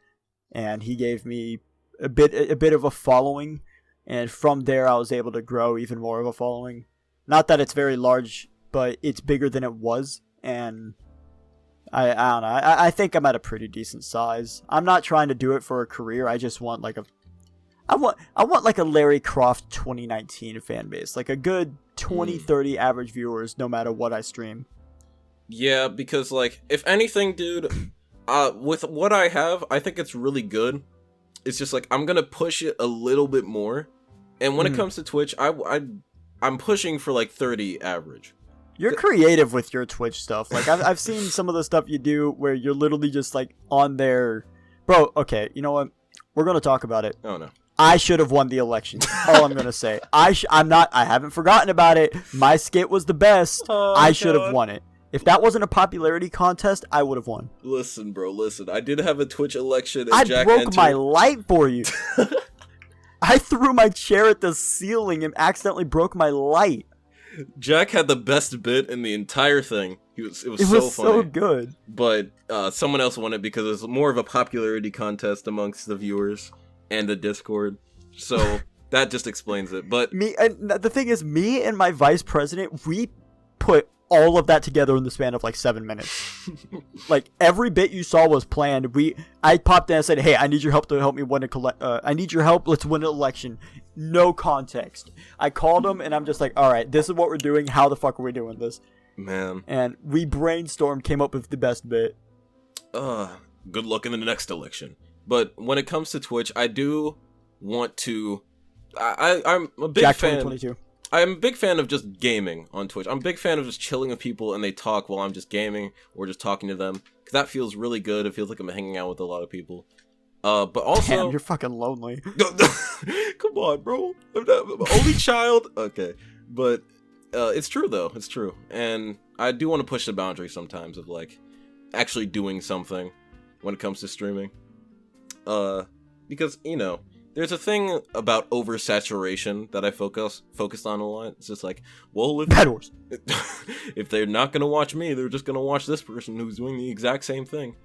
and he gave me a bit of a following, and from there I was able to grow even more of a following. Not that it's very large, but it's bigger than it was, and I don't know. I think I'm at a pretty decent size. I'm not trying to do it for a career. I just want like I want like a Larry Croft 2019 fan base, like a good 20-30 average viewers no matter what I stream. Yeah, because like if anything, dude, with what I have, I think it's really good. It's just like I'm gonna push it a little bit more, and when it comes to Twitch, I'm pushing for like 30 average. You're creative with your Twitch stuff. Like I've seen some of the stuff you do where you're literally just like on there, bro. Okay, you know what? We're gonna talk about it. Oh no. I should have won the election. All I'm gonna say. I haven't forgotten about it. My skit was the best. I should have won it. If that wasn't a popularity contest, I would have won. Listen, bro. Listen. I did have a Twitch election. And I Jack broke entered. my light for you. I threw my chair at the ceiling and accidentally broke my light. Jack had the best bit in the entire thing. It was so funny. So good. But someone else won it because it was more of a popularity contest amongst the viewers and the Discord. So that just explains it. But the thing is, me and my vice president, we put all of that together in the span of like 7 minutes. Like every bit you saw was planned. I popped in and said, "Hey, I need your help to help me win I need your help. Let's win an election." No context. I called him and I'm just like, "All right, this is what we're doing. How the fuck are we doing this?" Man. And we brainstormed, came up with the best bit. Good luck in the next election. But when it comes to Twitch, I do want to. I'm a big Jack fan. 2022. I'm a big fan of just gaming on Twitch. I'm a big fan of just chilling with people and they talk while I'm just gaming or just talking to them. Because that feels really good. It feels like I'm hanging out with a lot of people. But also, Damn, you're fucking lonely. come on, bro. I'm only child. Okay, but it's true though. It's true, and I do want to push the boundary sometimes of like actually doing something when it comes to streaming. Because there's a thing about oversaturation that I focused on a lot. It's just like, well, if they're not gonna watch me, they're just gonna watch this person who's doing the exact same thing.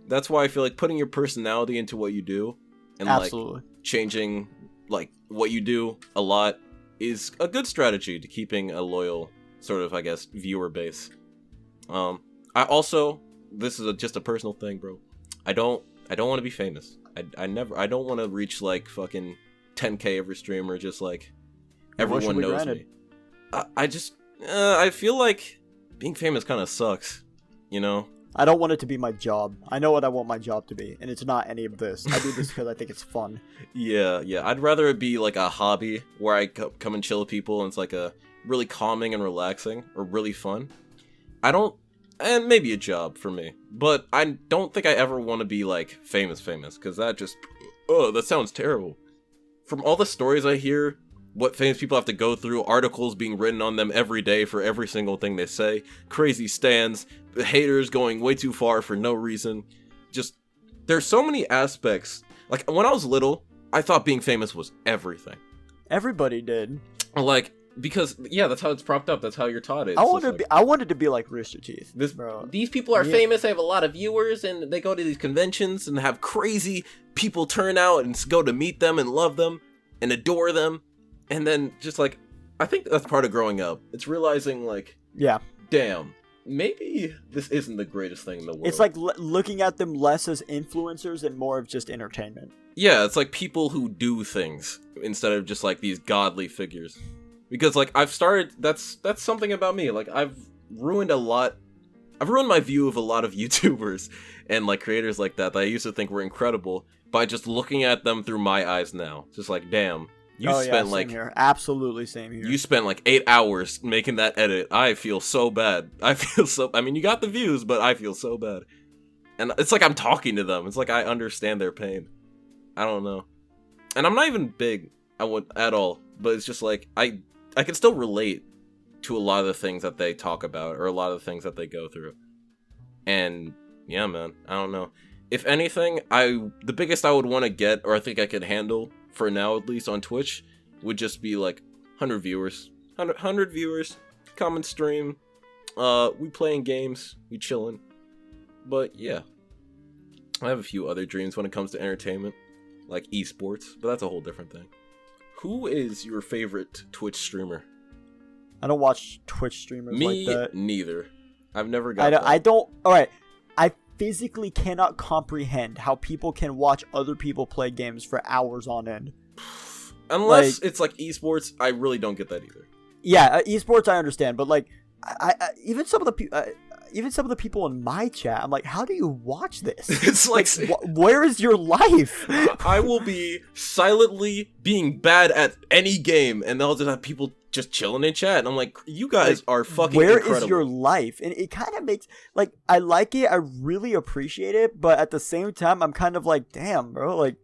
That's why I feel like putting your personality into what you do and Absolutely. like changing like what you do a lot is a good strategy to keeping a loyal sort of, I guess, viewer base. I also, this is just a personal thing, bro. I don't want to be famous. I don't want to reach like fucking 10K every stream or just like everyone knows me. I feel like being famous kind of sucks, you know? I don't want it to be my job. I know what I want my job to be, and it's not any of this. I do this because I think it's fun. Yeah. I'd rather it be like a hobby where I come and chill with people and it's like a really calming and relaxing or really fun. And maybe a job for me, but I don't think I ever want to be like famous, because that sounds terrible. From all the stories I hear, what famous people have to go through, articles being written on them every day for every single thing they say, crazy stands, haters going way too far for no reason. Just, there's so many aspects. Like, when I was little, I thought being famous was everything. Everybody did. Like, because, yeah, that's how it's propped up. That's how you're taught it. I wanted to be like Rooster Teeth. These people are famous. They have a lot of viewers, and they go to these conventions and have crazy people turn out and go to meet them and love them and adore them. And then just like, I think that's part of growing up. It's realizing like, yeah, damn, maybe this isn't the greatest thing in the world. It's like looking at them less as influencers and more of just entertainment. Yeah, it's like people who do things instead of just like these godly figures. Because like that's something about me. Like I've ruined my view of a lot of YouTubers and like creators like that I used to think were incredible by just looking at them through my eyes now. Just like, damn. Same here. Absolutely same here. You spent like 8 hours making that edit. I feel so bad. I mean, you got the views, but I feel so bad. And it's like I'm talking to them. It's like I understand their pain. I don't know. And I'm not even big at all, but it's just like I can still relate to a lot of the things that they talk about or a lot of the things that they go through. And yeah, man, I don't know. If anything, the biggest I would want to get, or I think I could handle for now at least on Twitch, would just be like 100 viewers. 100 viewers, common stream, we playing games, we chilling. But yeah, I have a few other dreams when it comes to entertainment, like esports, but that's a whole different thing. Who is your favorite Twitch streamer? I don't watch Twitch streamers like that. Me neither. I've never got I don't. Alright. I physically cannot comprehend how people can watch other people play games for hours on end. Unless it's like esports, I really don't get that either. Yeah, esports I understand, but like, I even some of the people in my chat, I'm like, how do you watch this? It's like where is your life? I will be silently being bad at any game, and they'll just have people just chilling in chat, and I'm like, you guys are fucking incredible. Where is your life? And it kind of makes, like, I like it, I really appreciate it, but at the same time, I'm kind of like, damn, bro, like,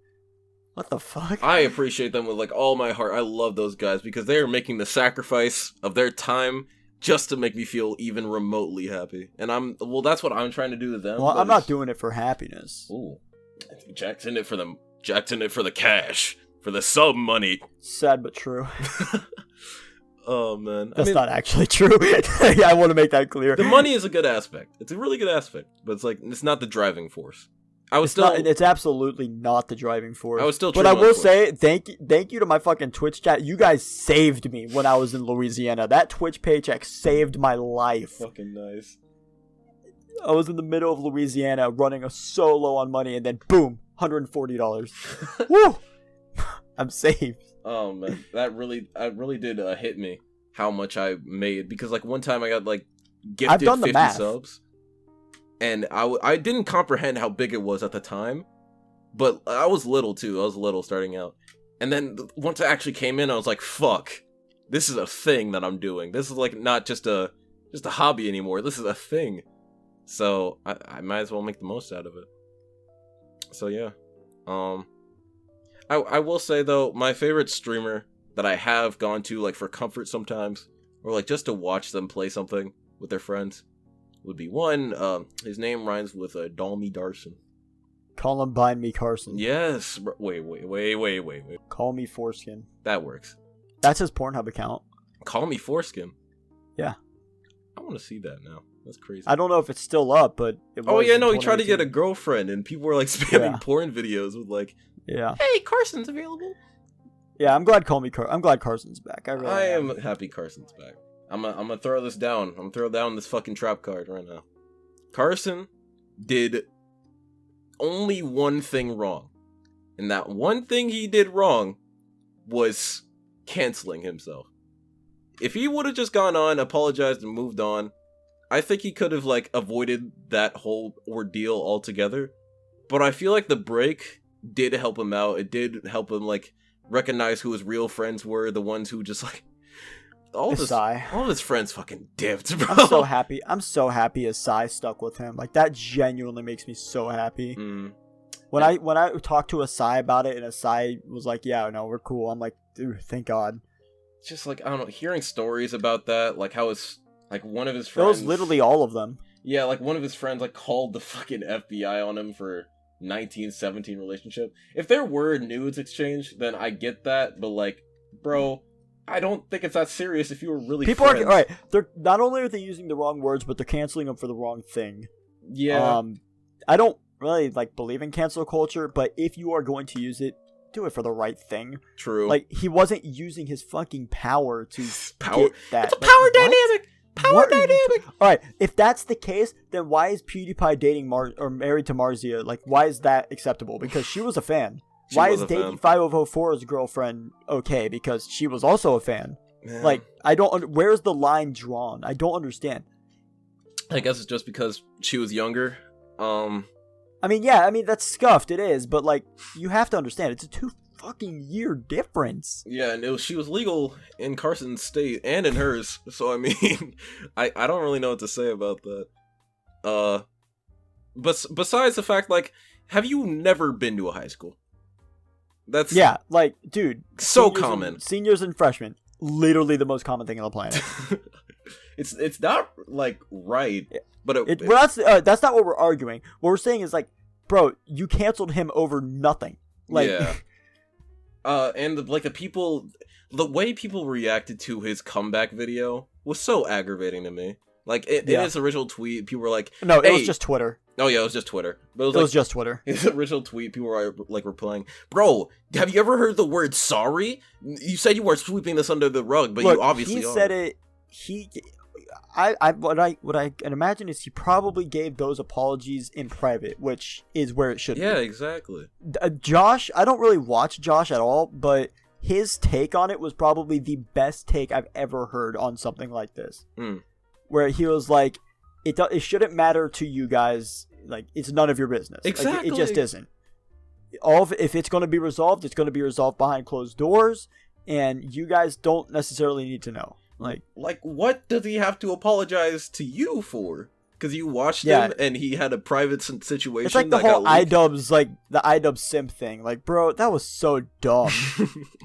what the fuck? I appreciate them with, like, all my heart. I love those guys, because they are making the sacrifice of their time just to make me feel even remotely happy. And that's what I'm trying to do to them. Well, I'm not doing it for happiness. Ooh. Jack's in it for the cash. For the sub money. Sad but true. Oh, man. That's not actually true. I want to make that clear. The money is a good aspect. It's a really good aspect. But it's like, it's not the driving force. It's absolutely not the driving force. I was still But I will say, thank you to my fucking Twitch chat. You guys saved me when I was in Louisiana. That Twitch paycheck saved my life. Fucking nice. I was in the middle of Louisiana running so low on money, and then boom, $140. Woo! I'm saved. Oh man, that really did hit me how much I made, because like one time I got like gifted 50 subs, and I didn't comprehend how big it was at the time, but I was little too. I was little starting out, and then once I actually came in, I was like, fuck, this is a thing that I'm doing. This is like not just a hobby anymore. This is a thing. So I might as well make the most out of it. So yeah. I will say though, my favorite streamer that I have gone to like for comfort sometimes, or like just to watch them play something with their friends, would be one. His name rhymes with Dalmy Darson. CallMeCarson. Yes. Wait. Call me foreskin. That works. That's his Pornhub account. Call me foreskin. Yeah. I want to see that now. That's crazy. I don't know if it's still up, but it was. Oh yeah, no, he 2018. tried to get a girlfriend, and people were like spamming porn videos with like, yeah, hey, Carson's available. Yeah, I'm glad Carson's back. I am happy Carson's back. I'm gonna throw this down. I'm gonna throw down this fucking trap card right now. Carson did only one thing wrong, and that one thing he did wrong was canceling himself. If he would have just gone on, apologized, and moved on, I think he could have like avoided that whole ordeal altogether. But I feel like the break did help him out. It did help him like recognize who his real friends were, the ones who just like all of his friends fucking dipped, bro. I'm so happy. Asai stuck with him. Like that genuinely makes me so happy. When I talked to Asai about it, and Asai was like, "Yeah, no, we're cool." I'm like, "Dude, thank God." Just like I don't know, hearing stories about that, like how it's like one of his friends. It was literally all of them. Yeah, like one of his friends like called the fucking FBI on him for 1917 relationship. If there were nudes exchanged, then I get that, but like, bro, I don't think it's that serious if you were really people friends. are alright. They're not only are they using the wrong words, but they're canceling them for the wrong thing. Yeah. I don't really like believe in cancel culture, but if you are going to use it, do it for the right thing. True. Like he wasn't using his fucking power to get that. It's a power dynamic. Power dynamic. All right, if that's the case, then why is PewDiePie dating or married to Marzia? Like, why is that acceptable? Because she was a fan. Why is dating 5004's girlfriend okay? Because she was also a fan. Man. Like, I don't. Where's the line drawn? I don't understand. I guess it's just because she was younger. I mean that's scuffed. It is, but like, you have to understand, it's a 2 fucking year difference. Yeah, and she was legal in Carson's state and in hers. So I mean, I don't really know what to say about that. But besides the fact, like, have you never been to a high school? That's like, dude, so common. Seniors and freshmen, literally the most common thing on the planet. It's not like right, but that's not what we're arguing. What we're saying is like, bro, you canceled him over nothing. Like, yeah. And the way people reacted to his comeback video was so aggravating to me. Like in his original tweet, people were like, "No, it was just Twitter." Oh yeah, it was just Twitter. But it was just Twitter. His original tweet, people were like replying, "Bro, have you ever heard the word sorry? You said you weren't sweeping this under the rug, but you obviously he said it. What I can imagine is he probably gave those apologies in private, which is where it should be. Yeah, exactly. Josh, I don't really watch Josh at all, but his take on it was probably the best take I've ever heard on something like this. Where he was like, it shouldn't matter to you guys, like, it's none of your business. Exactly. Like, it just isn't. If it's going to be resolved, it's going to be resolved behind closed doors, and you guys don't necessarily need to know. Like what does he have to apologize to you for? Because you watched him and he had a private situation. It's like the whole iDubbbz, like the iDubbbz simp thing. Like, bro, that was so dumb.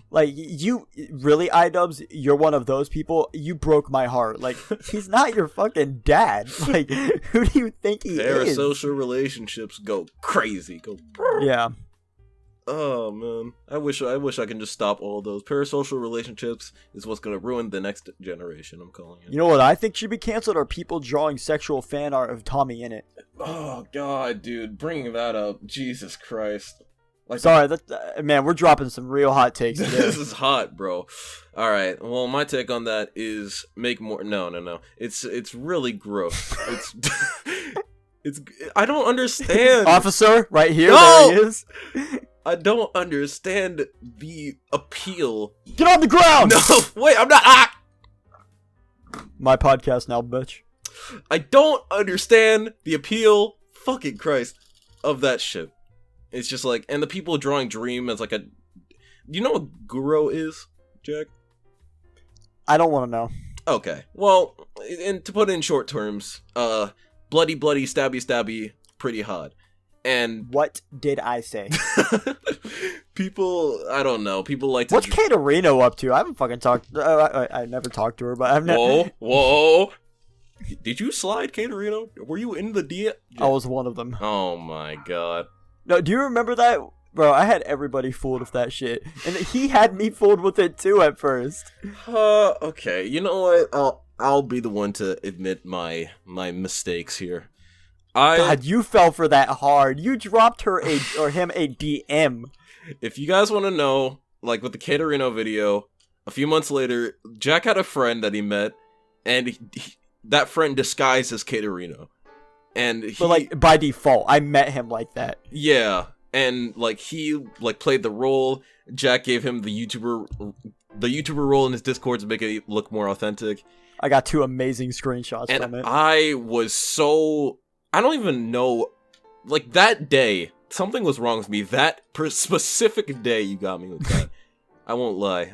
Like, you really, iDubbbz, you're one of those people. You broke my heart. Like, he's not your fucking dad. Like, who do you think he is? Parasocial relationships go crazy. Yeah. Oh man, I wish I can just stop all those. Parasocial relationships is what's gonna ruin the next generation. I'm calling it. You know what I think should be canceled are people drawing sexual fan art of Tommy in it. Oh god, dude, bringing that up, Jesus Christ! Like, sorry, man, we're dropping some real hot takes today. This is hot, bro. All right, well, my take on that is make more. No. It's really gross. It's I don't understand. Officer, right here. No! There he is. I don't understand the appeal. Get on the ground! No, wait, I'm not. My podcast now, bitch. I don't understand the appeal, fucking Christ, of that shit. It's just like, and the people drawing Dream as like a. You know what Guro is, Jack? I don't want to know. Okay, well, and to put it in short terms, bloody, stabby, pretty hot. And what did I say? people, I don't know. People like to. What's Katerino up to? I haven't fucking talked. I never talked to her, but I've never. Whoa. Did you slide, Katerino? Were you in the DM? I was one of them. Oh my god. No, do you remember that? Bro, I had everybody fooled with that shit. And he had me fooled with it too at first. Okay. You know what? I'll be the one to admit my mistakes here. God, you fell for that hard. You dropped him a DM. If you guys want to know, like with the Katerino video, a few months later, Jack had a friend that he met, and that friend disguised as Katerino. But like by default, I met him like that. Yeah. And like he like played the role. Jack gave him the YouTuber role in his Discord to make it look more authentic. I got 2 amazing screenshots from it. I was so, I don't even know, like that day something was wrong with me. That specific day you got me with that. I won't lie.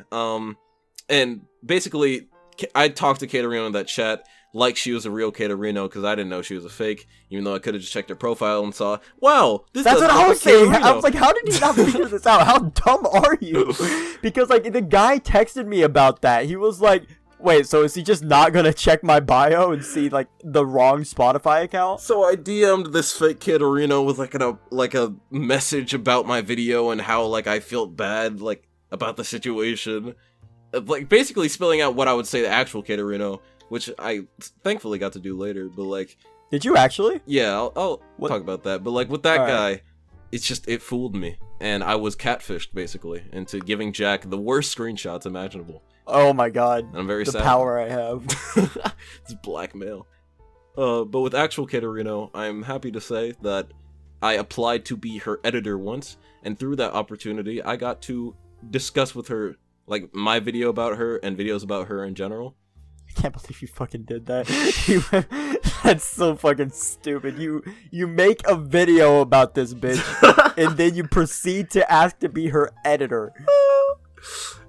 And basically I talked to Katerino in that chat like she was a real Katerino because I didn't know she was a fake, even though I could have just checked her profile and saw, wow, that's what I was saying. I was like, how did you not figure this out? How dumb are you? Because like the guy texted me about that. He was like, wait, so is he just not gonna check my bio and see like the wrong Spotify account? So I DM'd this fake Katerino with like a message about my video and how like I felt bad like about the situation, like basically spilling out what I would say the actual Katerino, which I thankfully got to do later. But like, did you actually? Yeah, I'll talk about that. But like with that guy, it's just it fooled me, and I was catfished basically into giving Jack the worst screenshots imaginable. Oh my god. And I'm very sad. The power I have. It's blackmail. But with actual Katerino, I'm happy to say that I applied to be her editor once, and through that opportunity, I got to discuss with her, like, my video about her and videos about her in general. I can't believe you fucking did that. That's so fucking stupid. You make a video about this bitch, and then you proceed to ask to be her editor.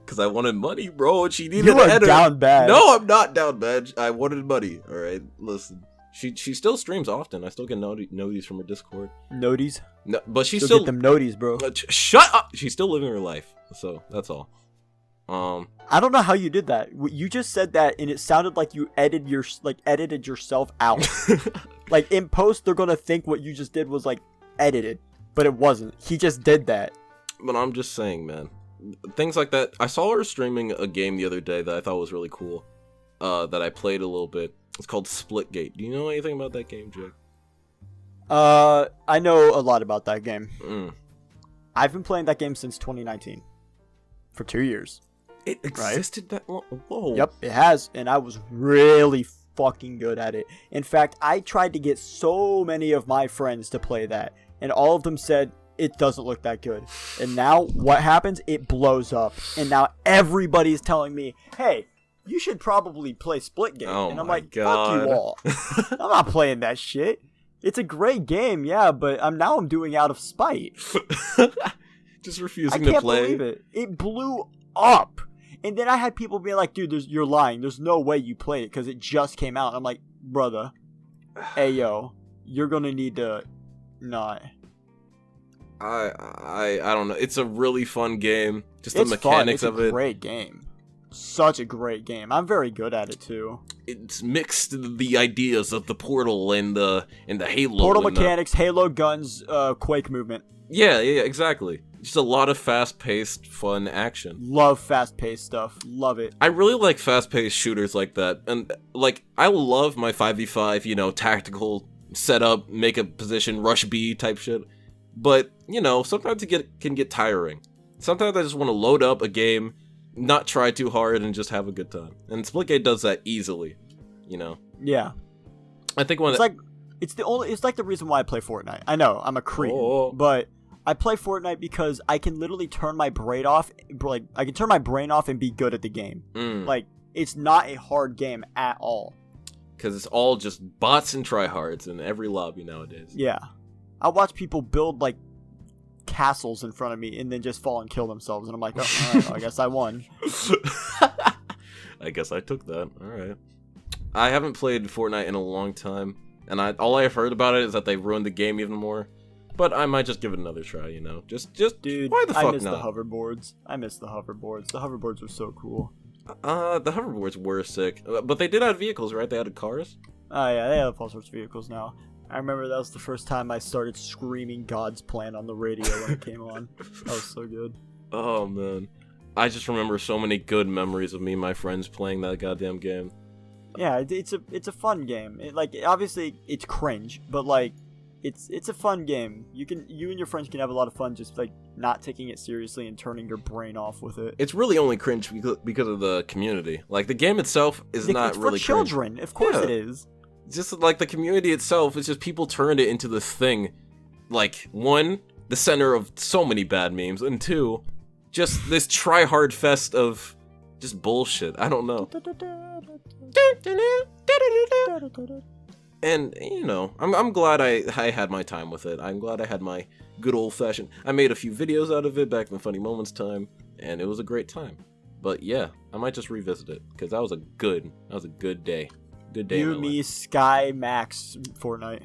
Because I wanted money, bro. She needed an editor. You are down bad. No, I'm not down bad. I wanted money. All right, listen. She still streams often. I still get noties from her Discord. Noties? No, but she still get them noties, bro. Shut up. She's still living her life. So that's all. I don't know how you did that. You just said that, and it sounded like you edited yourself out. Like in post, they're gonna think what you just did was like edited, but it wasn't. He just did that. But I'm just saying, man. Things like that. I saw her streaming a game the other day that I thought was really cool. That I played a little bit. It's called Splitgate. Do you know anything about that game, Jack? I know a lot about that game. I've been playing that game since 2019. For 2 years. It existed that long? Whoa. Yep, it has. And I was really fucking good at it. In fact, I tried to get so many of my friends to play that. And all of them said, it doesn't look that good. And now, what happens? It blows up. And now everybody's telling me, hey, you should probably play Splitgate. Oh, and I'm like, God. fuck you all. I'm not playing that shit. It's a great game, yeah, but I'm doing it out of spite. Just refusing to play. I can't believe it. It blew up. And then I had people being like, dude, you're lying. There's no way you played it because it just came out. I'm like, brother, hey, yo, you're going to need to not. I don't know. It's a really fun game. Just it's the mechanics fun. of it. It's a great game. Such a great game. I'm very good at it too. It's mixed the ideas of the Portal and the Halo. Portal mechanics, Halo guns, Quake movement. Yeah, exactly. Just a lot of fast-paced, fun action. Love fast-paced stuff. Love it. I really like fast-paced shooters like that. And, like, I love my 5v5, tactical setup, make a position, rush B type shit. But, sometimes it can get tiring. Sometimes I just want to load up a game, not try too hard, and just have a good time. And Splitgate does that easily, Yeah. I think it's like the reason why I play Fortnite. I know, I'm a cretin, but I play Fortnite because I can literally turn my brain off. Like, I can turn my brain off and be good at the game. Like, it's not a hard game at all. Because it's all just bots and tryhards in every lobby nowadays. Yeah. I watch people build, like, castles in front of me and then just fall and kill themselves. And I'm like, oh, alright, I guess I won. I guess I took that. Alright. I haven't played Fortnite in a long time. And all I've heard about it is that they ruined the game even more. But I might just give it another try, you know. Just Dude, why the fuck I miss not? the hoverboards. The hoverboards were so cool. The hoverboards were sick, but they did have vehicles, right? They had cars. Oh yeah, they have all sorts of vehicles now. I remember that was the first time I started screaming God's Plan on the radio when it came on. That was so good. Oh man, I just remember so many good memories of me and my friends playing that goddamn game. Yeah, it's a fun game. Obviously it's cringe, but like it's a fun game. You and your friends can have a lot of fun just like not taking it seriously and turning your brain off with it. It's really only cringe because of the community. Like the game itself is not it's really for children. Cringe. Of course Yeah. it is. Just like the community itself, it's just people turned it into this thing. Like, one, the center of so many bad memes, and two, just this try-hard fest of just bullshit. I don't know. And, you know, I'm glad I had my time with it. I'm glad I had my good old-fashioned... I made a few videos out of it back in the Funny Moments time, and it was a great time. But yeah, I might just revisit it, because that was a good day. Good day. You, me, Sky, Max, Fortnite.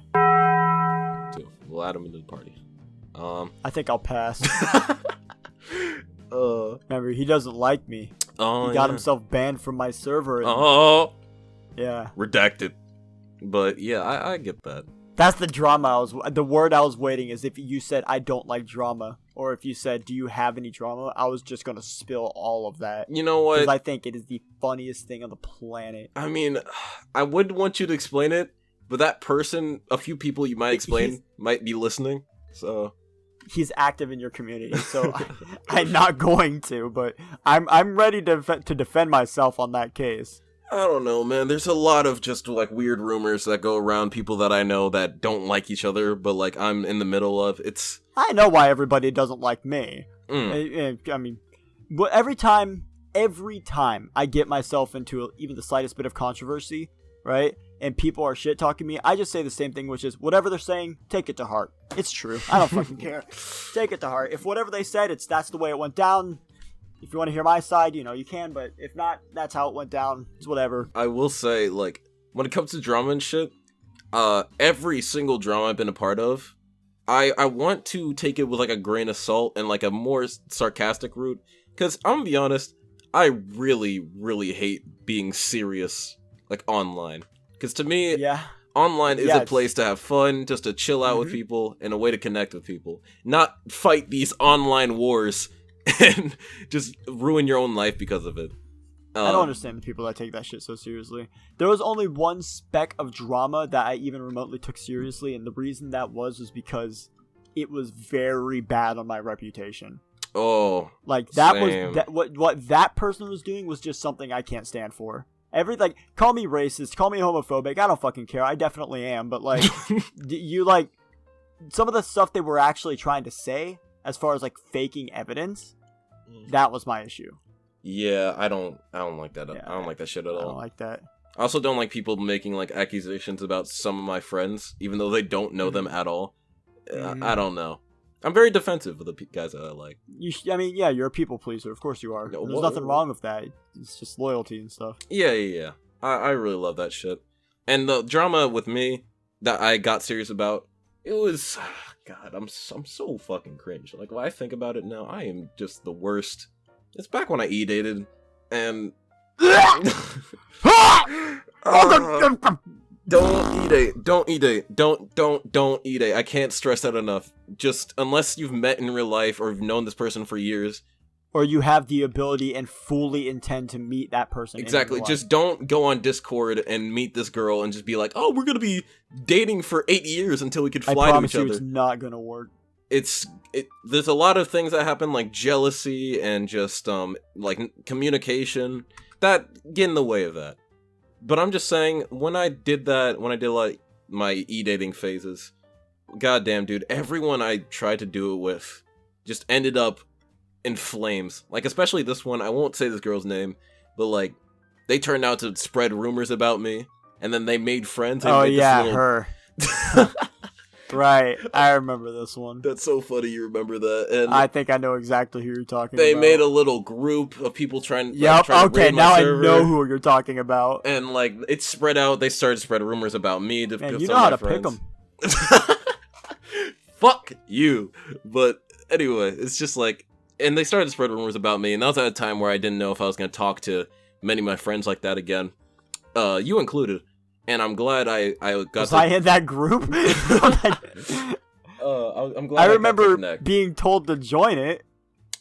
Too. We'll add him into the party. I think I'll pass. Remember, he doesn't like me. Oh, he got himself banned from my server. And, yeah. Redacted. But yeah, I get that. That's the drama the word I was waiting is if you said I don't like drama, or if you said do you have any drama, I was just gonna spill all of that. You know what? Because I think it is the funniest thing on the planet. I mean, I would want you to explain it, but that person, a few people you might explain, might be listening, so... He's active in your community, so I'm not going to, but I'm ready to defend myself on that case. I don't know, man. There's a lot of just, like, weird rumors that go around people that I know that don't like each other, but, like, I'm in the middle of. I know why everybody doesn't like me. Mm. I mean, every time I get myself into even the slightest bit of controversy, right, and people are shit-talking me, I just say the same thing, which is, whatever they're saying, take it to heart. It's true. I don't fucking care. Take it to heart. If whatever they said, that's the way it went down. If you want to hear my side, you know, you can, but if not, that's how it went down. It's whatever. I will say, like, when it comes to drama and shit, every single drama I've been a part of, I want to take it with, like, a grain of salt and, like, a more sarcastic route. Because, I'm gonna be honest, I really, really hate being serious, like, online. Because to me, online is a place to have fun, just to chill out with people, and a way to connect with people. Not fight these online wars and just ruin your own life because of it. I don't understand the people that take that shit so seriously. There was only one speck of drama that I even remotely took seriously, and the reason that was because it was very bad on my reputation. Oh, like that same. was what that person was doing was just something I can't stand for. Call me racist, call me homophobic. I don't fucking care. I definitely am, but like, you like some of the stuff they were actually trying to say, as far as like faking evidence, that was my issue. Yeah, I don't like that. Yeah, I don't like that shit at all. I don't like that. I also don't like people making like accusations about some of my friends, even though they don't know them at all. I don't know. I'm very defensive of the guys that I like. You're a people pleaser. Of course you are. There's nothing wrong with that. It's just loyalty and stuff. Yeah. I really love that shit. And the drama with me that I got serious about, it was... God, I'm so fucking cringe. Like, when I think about it now, I am just the worst. It's back when I E-dated, and... Don't E-date. Don't E-date. Don't E-date. I can't stress that enough. Just, unless you've met in real life or have known this person for years. Or you have the ability and fully intend to meet that person. Exactly. Just don't go on Discord and meet this girl and just be like, oh, we're gonna be dating for 8 years until we could fly to each other. I promise you it's not gonna work. There's a lot of things that happen, like jealousy and just, like, communication, that get in the way of that. But I'm just saying, when I did, like, my e-dating phases, goddamn, dude, everyone I tried to do it with just ended up in flames. Like, especially this one, I won't say this girl's name, but, like, they turned out to spread rumors about me, and then they made friends. Her. Right, I remember this one. That's so funny you remember that. And I think I know exactly who you're talking about. They made a little group of people trying to okay, now I know who you're talking about. And, like, it spread out. They started to spread rumors about me. Man, you know how to pick them. fuck you. But anyway, it's just like, and they started to spread rumors about me, and that was at a time where I didn't know if I was going to talk to many of my friends like that again. You included. And I'm glad I got Was I in that group? I'm glad I remember being told to join it.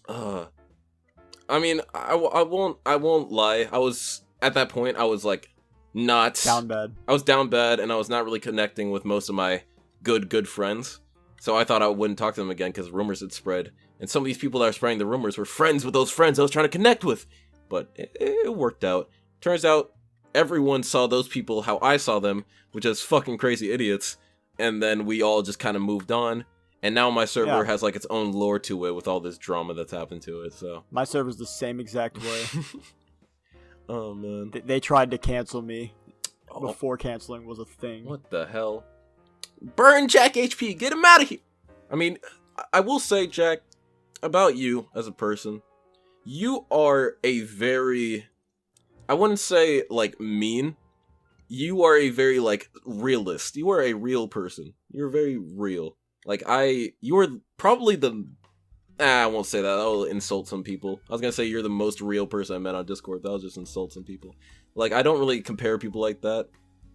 I mean, I won't lie. I was, at that point, I was like, not... Down bad. I was down bad, and I was not really connecting with most of my good friends. So I thought I wouldn't talk to them again, because rumors had spread. And some of these people that are spreading the rumors were friends with those friends I was trying to connect with. But it worked out. Turns out, everyone saw those people how I saw them, which is fucking crazy idiots. And then we all just kind of moved on. And now my server has like its own lore to it with all this drama that's happened to it. So my server's the same exact way. Oh man, they tried to cancel me before canceling was a thing. What the hell? Burn JackHP, get him out of here. I mean, I will say, Jack, about you as a person, you are a very, I wouldn't say like mean. You are a very like realist. You are a real person. You're very real. Like, you're probably I won't say that. That will insult some people. I was gonna say you're the most real person I met on Discord. That'll just insult some people. Like, I don't really compare people like that.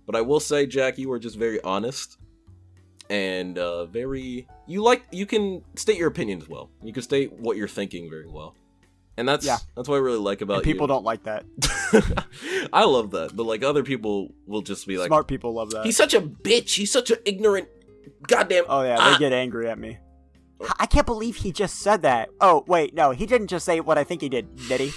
But I will say, Jack, you are just very honest. And, you can state your opinions well. You can state what you're thinking very well. And that's what I really like about you. People don't like that. I love that. But, like, other people will just be like... Smart people love that. He's such a bitch. He's such an ignorant... Goddamn. Oh yeah, they get angry at me. I can't believe he just said that. Oh wait, no, he didn't just say what I think he did he?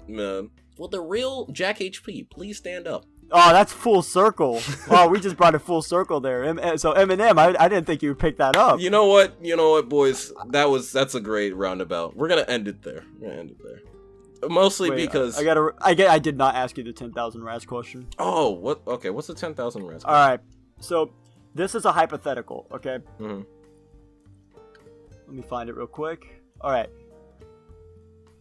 Man. Well, the real JackHP, please stand up. Oh, that's full circle. Oh, we just brought it full circle there. So Eminem, I didn't think you would pick that up. You know what, boys? That's a great roundabout. We're gonna end it there. Mostly because I did not ask you the 10,000 rats question. Oh, what? Okay, what's the 10,000 rats? All right, so this is a hypothetical. Okay. Mm-hmm. Let me find it real quick. All right.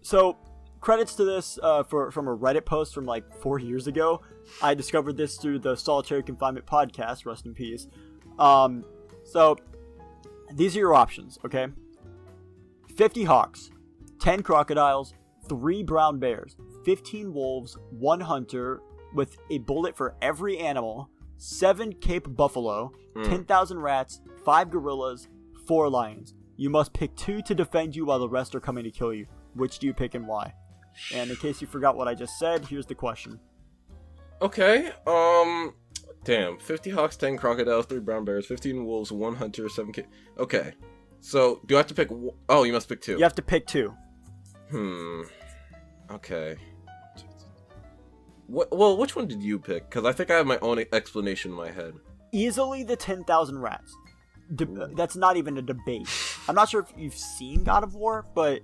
So credits to this from a Reddit post from like 4 years ago. I discovered this through the Solitary Confinement podcast. Rest in peace. So these are your options. Okay. 50 hawks, 10 crocodiles, 3 brown bears, 15 wolves, 1 hunter with a bullet for every animal, 7 Cape buffalo, 10,000 rats, 5 gorillas, 4 lions. You must pick 2 to defend you while the rest are coming to kill you. Which do you pick and why? And in case you forgot what I just said, here's the question. Okay, damn. 50 hawks, 10 crocodiles, 3 brown bears, 15 wolves, 1 hunter, 7 Cape... Okay, so do I have to pick... Oh, you must pick 2. You have to pick 2. Okay. Well, which one did you pick? Because I think I have my own explanation in my head. Easily the 10,000 rats. That's not even a debate. I'm not sure if you've seen God of War, but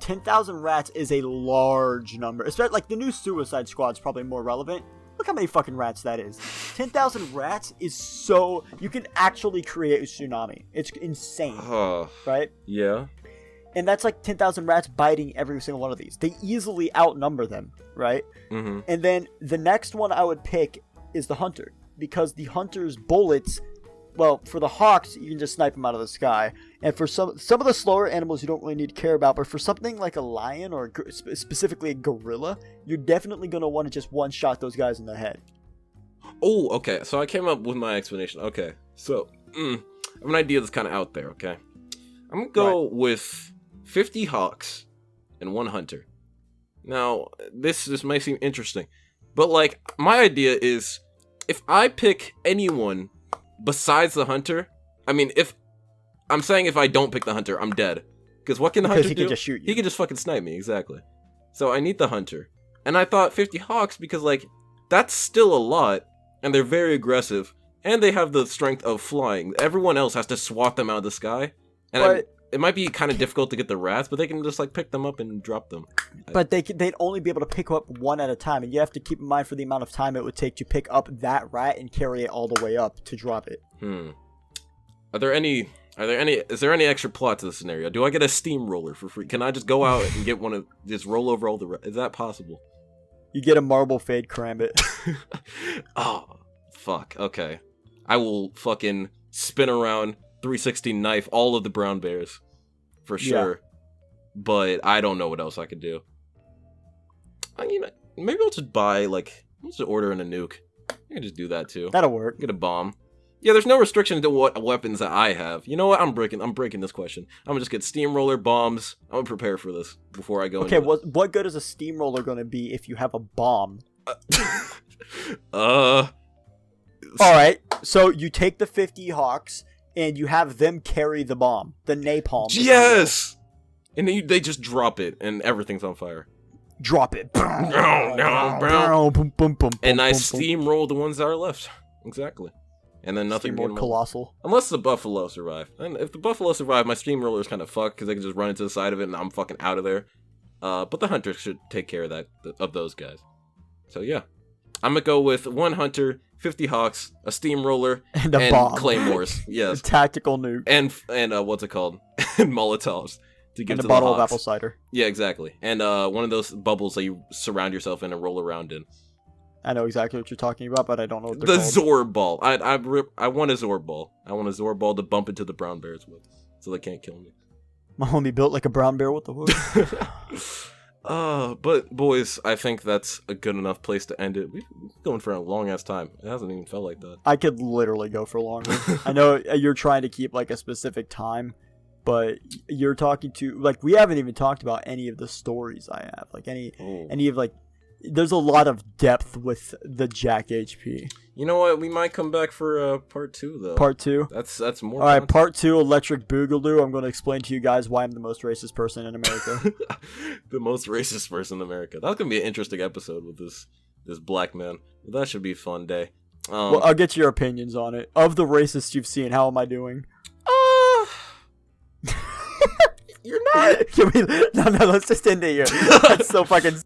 10,000 rats is a large number. Especially, like, the new Suicide Squad's probably more relevant. Look how many fucking rats that is. 10,000 rats is so... You can actually create a tsunami. It's insane. Right? Yeah. And that's like 10,000 rats biting every single one of these. They easily outnumber them, right? Mm-hmm. And then the next one I would pick is the hunter. Because the hunter's bullets... Well, for the hawks, you can just snipe them out of the sky. And for some of the slower animals you don't really need to care about. But for something like a lion or specifically a gorilla, you're definitely going to want to just one-shot those guys in the head. Oh, okay. So I came up with my explanation. Okay. So, I have an idea that's kind of out there, okay? I'm going to go with 50 hawks and 1 hunter. Now, this may seem interesting. But, like, my idea is, if I pick anyone... Besides the hunter, I mean, if I don't pick the hunter, I'm dead. Because what can the hunter do? He can just shoot you. He can just fucking snipe me, exactly. So I need the hunter. And I thought 50 hawks because, like, that's still a lot, and they're very aggressive, and they have the strength of flying. Everyone else has to swat them out of the sky. And it might be kind of difficult to get the rats, but they can just, like, pick them up and drop them. But they'd only be able to pick up 1 at a time, and you have to keep in mind for the amount of time it would take to pick up that rat and carry it all the way up to drop it. Is there any extra plot to the scenario? Do I get a steamroller for free? Can I just go out and get one of, just roll over all the rats? Is that possible? You get a marble fade karambit. Oh, fuck. Okay. I will fucking spin around, 360 knife all of the brown bears for sure. But I don't know what else I could do. I mean, maybe I'll just buy like I'll just order in a nuke. I can just do that too. That'll work. Get a bomb. Yeah, there's no restriction to what weapons that I have. You know what? I'm breaking this question. I'm gonna just get steamroller bombs. I'm gonna prepare for this before I go. Okay, what good is a steamroller gonna be if you have a bomb? All right, so you take the 50 Hawks and you have them carry the bomb, the napalm. Yes, and then they just drop it and everything's on fire. Drop it. And I steamroll the ones that are left. Exactly. And then nothing more colossal. Unless the buffalo survive. And if the buffalo survive, my steamroller is kind of fucked because they can just run into the side of it and I'm fucking out of there. But the hunter should take care of those guys. So yeah, I'm gonna go with 1 hunter, 50 hawks, a steamroller, and bomb. Claymores. Yes. A tactical nuke. And what's it called? And Molotovs to give and to a bottle the of apple cider. Yeah, exactly. And one of those bubbles that you surround yourself in and roll around in. I know exactly what you're talking about, but I don't know what they're called. Zorb ball. I want a Zorb ball. I want a Zorb ball to bump into the brown bears with, so they can't kill me. My homie built like a brown bear with the hook. But boys, I think that's a good enough place to end it. We've been going for a long ass time. It hasn't even felt like that. I could literally go for longer. I know you're trying to keep like a specific time, but you're talking to like we haven't even talked about any of the stories I have, like any of like. There's a lot of depth with the JackHP. You know what? We might come back for part 2 though. Part 2. That's more. All right, part 2, Electric Boogaloo. I'm going to explain to you guys why I'm the most racist person in America. The most racist person in America. That's gonna be an interesting episode with this black man. That should be a fun day. Well, I'll get your opinions on it. Of the racists you've seen, how am I doing? You're not. No, let's just end it here. That's so fucking.